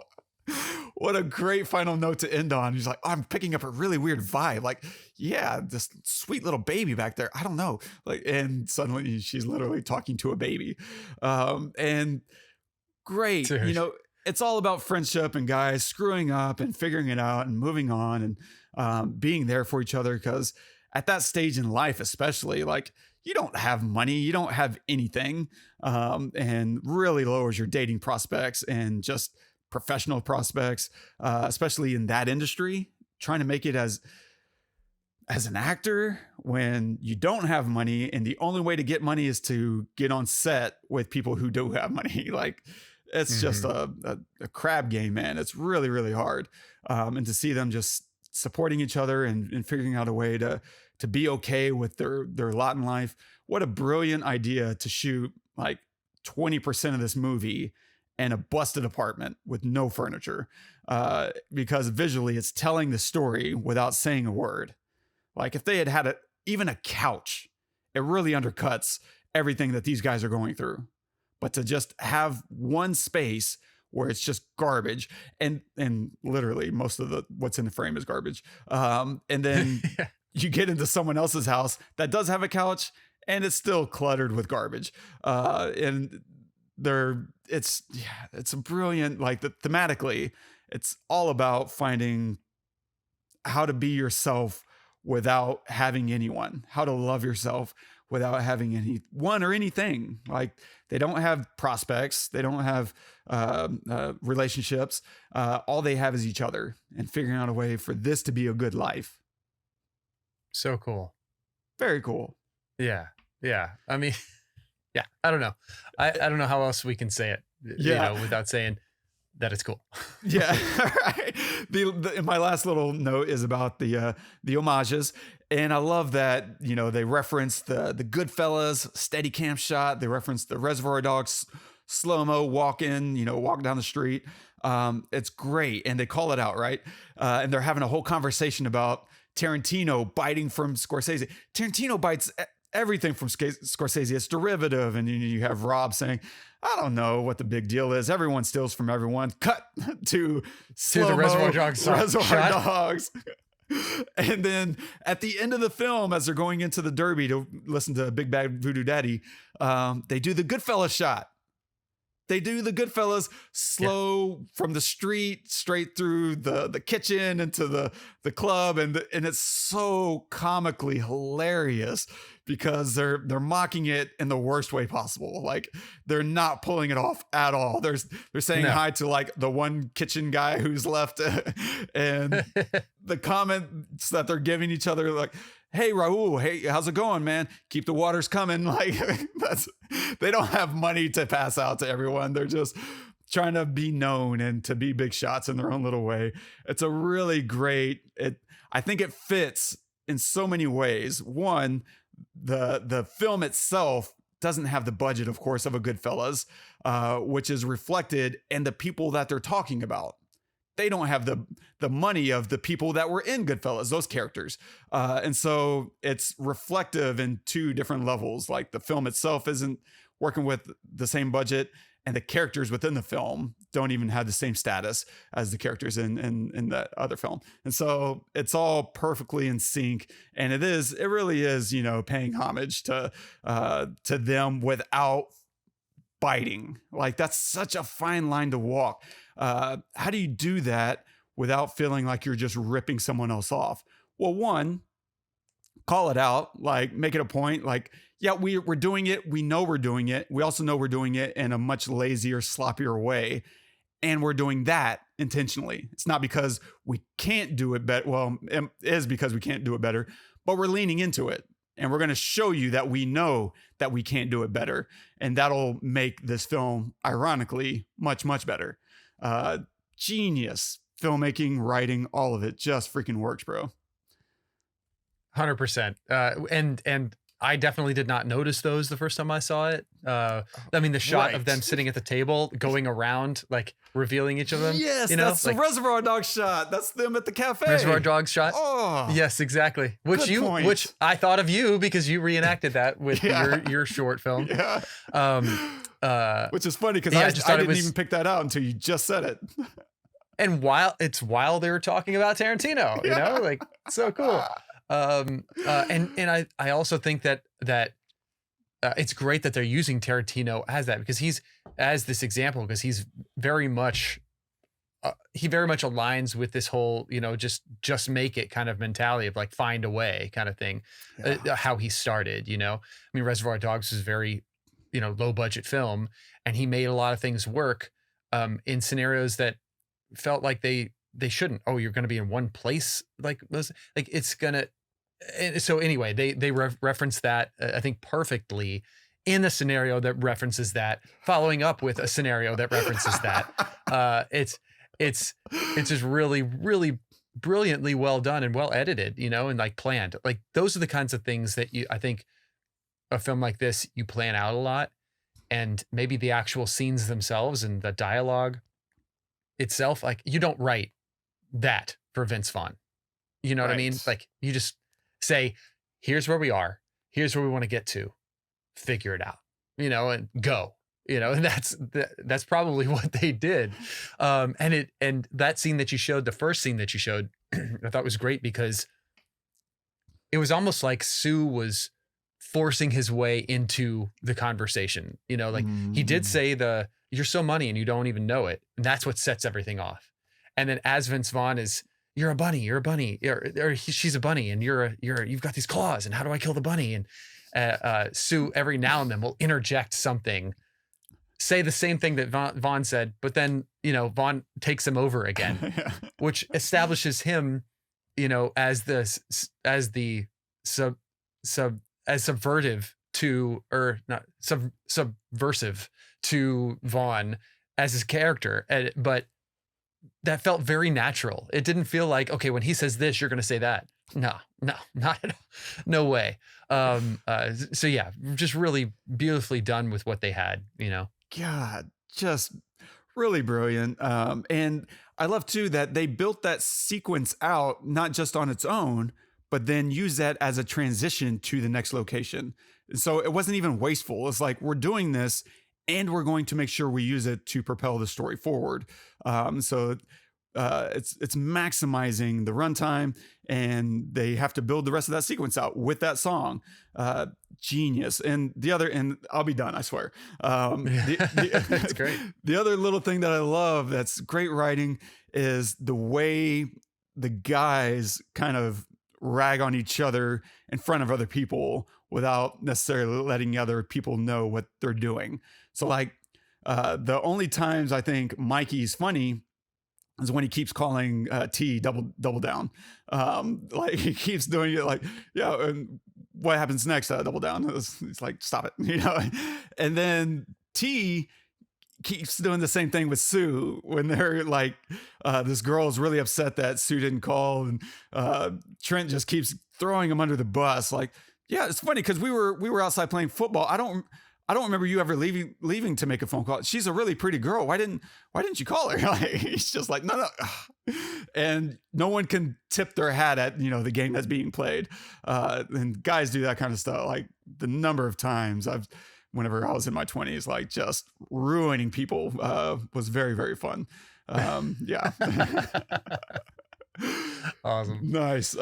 What a great final note to end on. He's like, oh, I'm picking up a really weird vibe. Like, yeah, this sweet little baby back there. I don't know. Like, and suddenly she's literally talking to a baby. And great. Dude. You know, it's all about friendship and guys screwing up and figuring it out and moving on and being there for each other. Because at that stage in life, especially, like, you don't have money, you don't have anything, and really lowers your dating prospects and just professional prospects, especially in that industry, trying to make it as an actor when you don't have money and the only way to get money is to get on set with people who do have money. Like, it's just a crab game, man. It's really, really hard. And to see them just supporting each other and figuring out a way to be okay with their lot in life. What a brilliant idea to shoot like 20% of this movie and a busted apartment with no furniture, because visually it's telling the story without saying a word. Like, if they had even a couch, it really undercuts everything that these guys are going through. But to just have one space where it's just garbage, and literally most of what's in the frame is garbage. And then you get into someone else's house that does have a couch and it's still cluttered with garbage. And it's a brilliant, like, thematically, it's all about finding how to be yourself without having anyone, how to love yourself without having anyone or anything. Like, they don't have prospects, they don't have relationships. All they have is each other, and figuring out a way for this to be a good life. So cool. Very cool. Yeah. I mean, yeah, I don't know. I don't know how else we can say it, you know, without saying that it's cool. Yeah. Right. My last little note is about the homages. And I love that, you know, they reference the Goodfellas steady cam shot. They reference the Reservoir Dogs slow-mo walk down the street. It's great. And they call it out, right? And they're having a whole conversation about Tarantino biting from Scorsese. Tarantino bites everything from Scorsese. It's derivative. And you have Rob saying, I don't know what the big deal is. Everyone steals from everyone. Cut to the Reservoir Dogs. Dogs. And then at the end of the film, as they're going into the Derby to listen to Big Bad Voodoo Daddy, they do the Goodfellas shot. They do the Goodfellas slow from the street straight through the kitchen into the club, and it's so comically hilarious because they're mocking it in the worst way possible. Like, they're not pulling it off at all. They're saying hi to like the one kitchen guy who's left, and the comments that they're giving each other, like, hey, Raul, hey, how's it going, man? Keep the waters coming. Like, they don't have money to pass out to everyone. They're just trying to be known and to be big shots in their own little way. It's a really great, I think it fits in so many ways. One, the film itself doesn't have the budget, of course, of a Goodfellas, which is reflected in the people that they're talking about. They don't have the money of the people that were in Goodfellas, those characters. And so it's reflective in two different levels. Like, the film itself isn't working with the same budget, and the characters within the film don't even have the same status as the characters in that other film. And so it's all perfectly in sync. And it really is, you know, paying homage to them without biting. Like, that's such a fine line to walk. How do you do that without feeling like you're just ripping someone else off? Well, one, call it out, like, make it a point. Like, yeah, we're doing it. We know we're doing it. We also know we're doing it in a much lazier, sloppier way. And we're doing that intentionally. It's not because we can't do it better. Well, it is because we can't do it better, but we're leaning into it. And we're going to show you that we know that we can't do it better. And that'll make this film, ironically, much, much better. Genius filmmaking, writing, all of it just freaking works, bro. 100%. And I definitely did not notice those the first time I saw it. I mean, the shot of them sitting at the table, going around, like revealing each of them. Yes, you know, that's like the Reservoir Dogs shot. That's them at the cafe. Reservoir Dogs shot. Oh, Yes, exactly. good point. Which I thought of you because you reenacted that with your short film. Yeah. Which is funny because yeah, I didn't even pick that out until you just said it. And while they were talking about Tarantino, you know, like so cool. And I also think that it's great that they're using Tarantino as that, because he's as this example, because he's very much he very much aligns with this whole, you know, just make it kind of mentality of like find a way kind of thing. How he started, you know. I mean, Reservoir Dogs is very, you know, low budget film, and he made a lot of things work in scenarios that felt like they shouldn't. Oh, you're going to be in one place, like it's gonna. So anyway, they reference that I think perfectly in a scenario that references that, following up with a scenario that references that. It's just really, really brilliantly well done and well edited, you know, and like planned. Like those are the kinds of things that I think a film like this, you plan out a lot, and maybe the actual scenes themselves and the dialogue itself, like you don't write that for Vince Vaughn. You know what I mean? Like you just say, here's where we are, here's where we want to get to, figure it out, you know, and go, you know, and that's probably what they did. And that scene that you showed, the first scene that you showed, I thought was great because it was almost like Sue was forcing his way into the conversation, you know, like he did say you're so money and you don't even know it. And that's what sets everything off. And then as Vince Vaughn is, you're a bunny, or she's a bunny, and you've got these claws, and how do I kill the bunny? And Sue every now and then will interject something, say the same thing that Vaughn said, but then, you know, Vaughn takes him over again, which establishes him, you know, as subversive to, or not subversive to Vaughn as his character, but that felt very natural. It didn't feel like, okay, when he says this, you're going to say that. No, not at all. No way. So yeah, just really beautifully done with what they had, you know. God, just really brilliant. And I love too that they built that sequence out, not just on its own, but then use that as a transition to the next location. So it wasn't even wasteful. It's like, we're doing this and we're going to make sure we use it to propel the story forward. So it's maximizing the runtime, and they have to build the rest of that sequence out with that song. Genius. And I'll be done, I swear. That's great. The other little thing that I love that's great writing is the way the guys kind of rag on each other in front of other people without necessarily letting other people know what they're doing. So like the only times I think Mikey's funny is when he keeps calling T double down. Like he keeps doing it like, yeah, and what happens next? Double down. It's like, stop it, you know? And then T keeps doing the same thing with Sue when they're like, this girl is really upset that Sue didn't call, and Trent just keeps throwing him under the bus. Like, yeah, it's funny because we were outside playing football. I don't remember you ever leaving to make a phone call. She's a really pretty girl. Why didn't you call her? Like, he's just like, no. And no one can tip their hat at, you know, the game that's being played. And guys do that kind of stuff. Like the number of times whenever I was in my 20s, like just ruining people was very, very fun. Yeah. Awesome. Nice.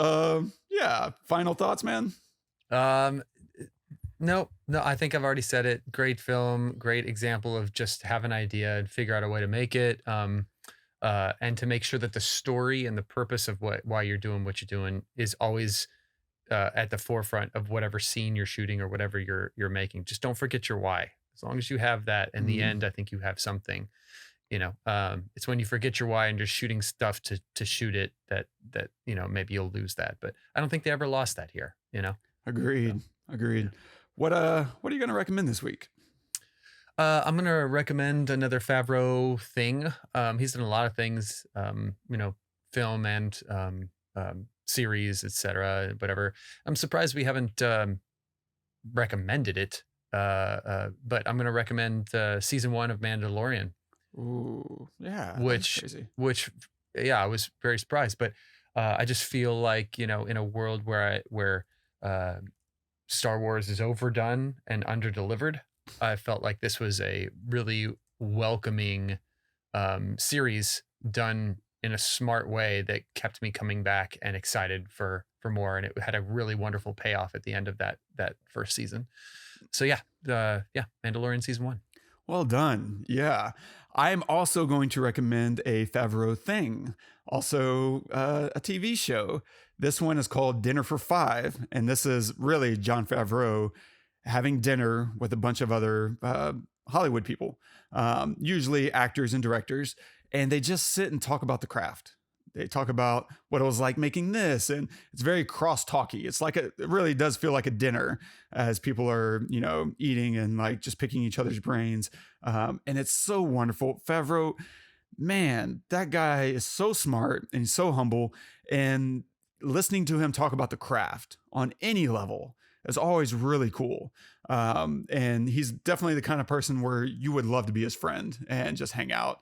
Yeah. Final thoughts, man? No, I think I've already said it. Great film, great example of just have an idea and figure out a way to make it. And to make sure that the story and the purpose of why you're doing what you're doing is always at the forefront of whatever scene you're shooting or whatever you're making. Just don't forget your why. As long as you have that in the end, I think you have something. You know, it's when you forget your why and you're shooting stuff to shoot it that you know, maybe you'll lose that. But I don't think they ever lost that here. You know. Agreed. Yeah. What are you going to recommend this week? I'm going to recommend another Favreau thing. He's done a lot of things, you know, film and series, etc., whatever. I'm surprised we haven't recommended it. But I'm going to recommend season 1 of Mandalorian, Ooh, yeah. That's which crazy. yeah, I was very surprised. But I just feel like, you know, in a world where Star Wars is overdone and underdelivered, I felt like this was a really welcoming series done in a smart way that kept me coming back and excited for more. And it had a really wonderful payoff at the end of that first season. So yeah, Mandalorian season 1. Well done. Yeah. I'm also going to recommend a Favreau thing, also a TV show. This one is called Dinner for Five. And this is really Jon Favreau having dinner with a bunch of other Hollywood people, usually actors and directors. And they just sit and talk about the craft. They talk about what it was like making this, and it's very cross-talky. It's like it really does feel like a dinner as people are, you know, eating and like just picking each other's brains. And it's so wonderful. Favreau, man, that guy is so smart and he's so humble. And listening to him talk about the craft on any level is always really cool. And he's definitely the kind of person where you would love to be his friend and just hang out.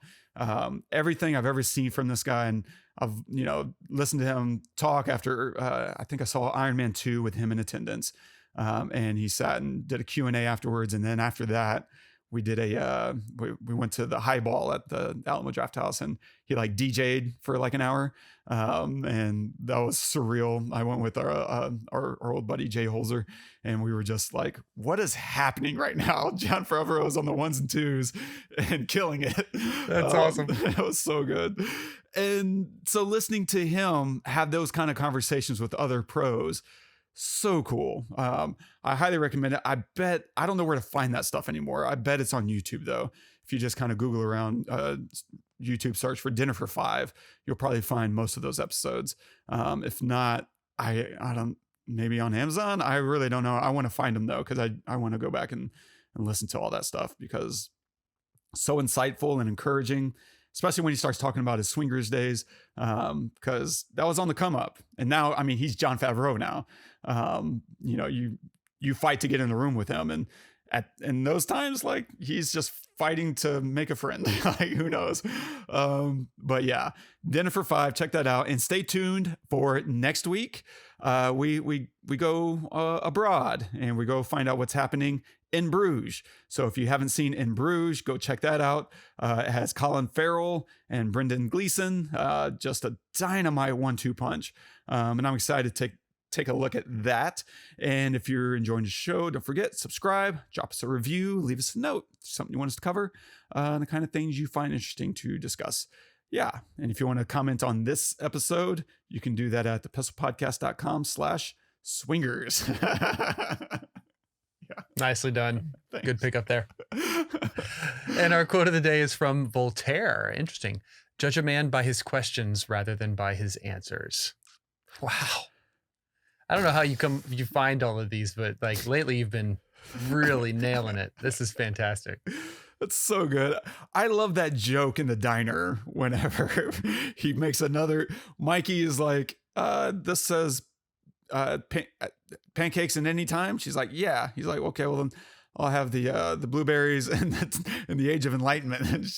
Everything I've ever seen from this guy, and I've, you know, listened to him talk after, I think I saw Iron Man 2 with him in attendance. And he sat and did a Q&A afterwards. And then after that, we did we went to the highball at the Alamo Draft House, and he like DJ'd for like an hour. And that was surreal. I went with our old buddy Jay Holzer, and we were just like, what is happening right now? Jon Favreau is on the ones and twos and killing it. That's awesome. It was so good. And so listening to him have those kind of conversations with other pros, so cool. I highly recommend it. I don't know where to find that stuff anymore. I bet it's on YouTube though. If you just kind of Google around, YouTube search for Dinner for Five, you'll probably find most of those episodes. If not, I don't, maybe on Amazon. I really don't know. I want to find them though, because I want to go back and listen to all that stuff, because so insightful and encouraging, especially when he starts talking about his swingers days, because that was on the come up. And now, I mean, he's Jon Favreau now. You know, you fight to get in the room with him, and in those times, like, he's just fighting to make a friend. Like, who knows? But yeah, Dinner for Five, check that out, and stay tuned for next week. We go abroad, and we go find out what's happening in Bruges. So if you haven't seen In Bruges, go check that out. It has Colin Farrell and Brendan Gleeson, just a dynamite 1-2 punch. And I'm excited to take a look at that. And if you're enjoying the show, don't forget, subscribe, drop us a review, leave us a note, something you want us to cover, and the kind of things you find interesting to discuss. Yeah. And if you want to comment on this episode, you can do that at thepestlepodcast.com/swingers. Yeah. Nicely done. Thanks. Good pickup there. And our quote of the day is from Voltaire. Interesting. Judge a man by his questions rather than by his answers. Wow. I don't know how you find all of these, but like lately you've been really nailing it. This is fantastic. That's so good. I love that joke in the diner whenever he makes another. Mikey is like, this says pancakes in any time. She's like, yeah. He's like, okay, well then I'll have the blueberries and the Age of Enlightenment.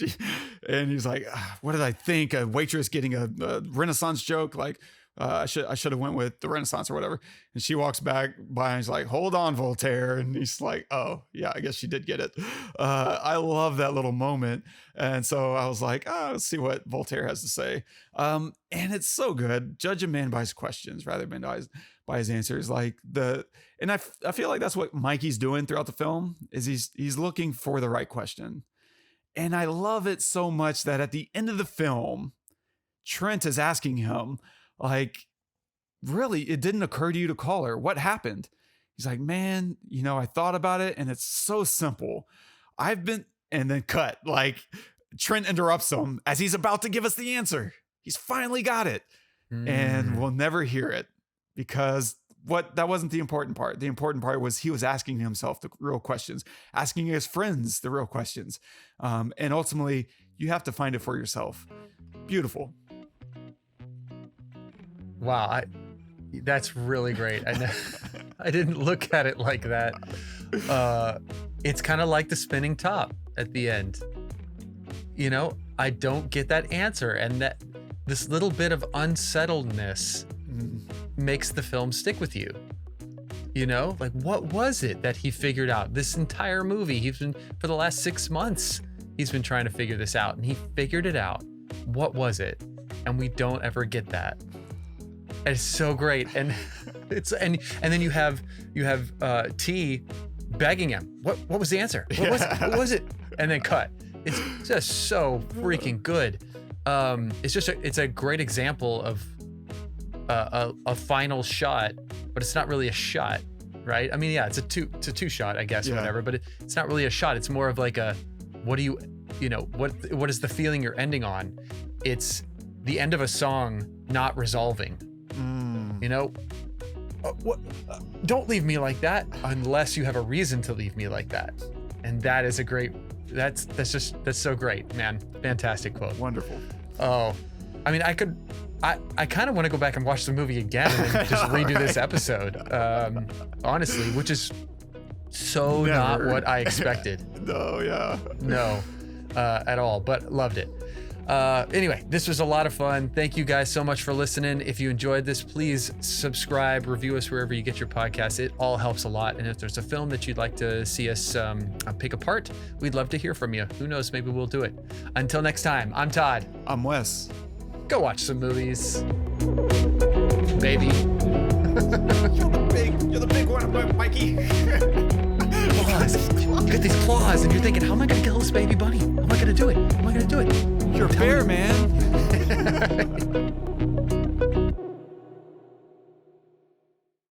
And he's like, what did I think? A waitress getting a Renaissance joke, like, I should have went with the Renaissance or whatever. And she walks back by and he's like, hold on, Voltaire. And he's like, oh yeah, I guess she did get it. I love that little moment. And so I was like, let's see what Voltaire has to say. And it's so good. Judge a man by his questions rather than by his answers. Like and I feel like that's what Mikey's doing throughout the film, is he's looking for the right question. And I love it so much that at the end of the film, Trent is asking him, like, really, it didn't occur to you to call her? What happened? He's like, man, you know, I thought about it and it's so simple. And then cut. Like, Trent interrupts him as he's about to give us the answer. He's finally got it. And we'll never hear it, because that wasn't the important part. The important part was he was asking himself the real questions, asking his friends the real questions. And ultimately, you have to find it for yourself. Beautiful. Wow, that's really great. I I didn't look at it like that. It's kind of like the spinning top at the end. You know, I don't get that answer, and that this little bit of unsettledness makes the film stick with you. You know, like, what was it that he figured out? This entire movie, he's been, for the last 6 months, he's been trying to figure this out, and he figured it out. What was it? And we don't ever get that. It's so great, and and then you have T begging him. What was the answer? What was it? And then cut. It's just so freaking good. It's a great example of a final shot, but it's not really a shot, right? I mean, yeah, it's a two shot, I guess, or whatever, but it's not really a shot. It's more of like a, what is the feeling you're ending on? It's the end of a song not resolving. You know, don't leave me like that unless you have a reason to leave me like that. And that is a great, that's so great, man. Fantastic quote. Wonderful. Oh, I mean, I kind of want to go back and watch the movie again and then just redo this episode, honestly, which is so not what I expected. No, at all, but loved it. Anyway, this was a lot of fun. Thank you guys so much for listening. If you enjoyed this, please subscribe, review us wherever you get your podcasts. It all helps a lot. And if there's a film that you'd like to see us pick apart, we'd love to hear from you. Who knows, maybe we'll do it. Until next time, I'm Todd. I'm Wes. Go watch some movies, baby. You're the big one, Mikey. Claws. You got these claws, and you're thinking, how am I going to kill this baby bunny? How am I going to do it? How am I going to do it? You're a bear, man.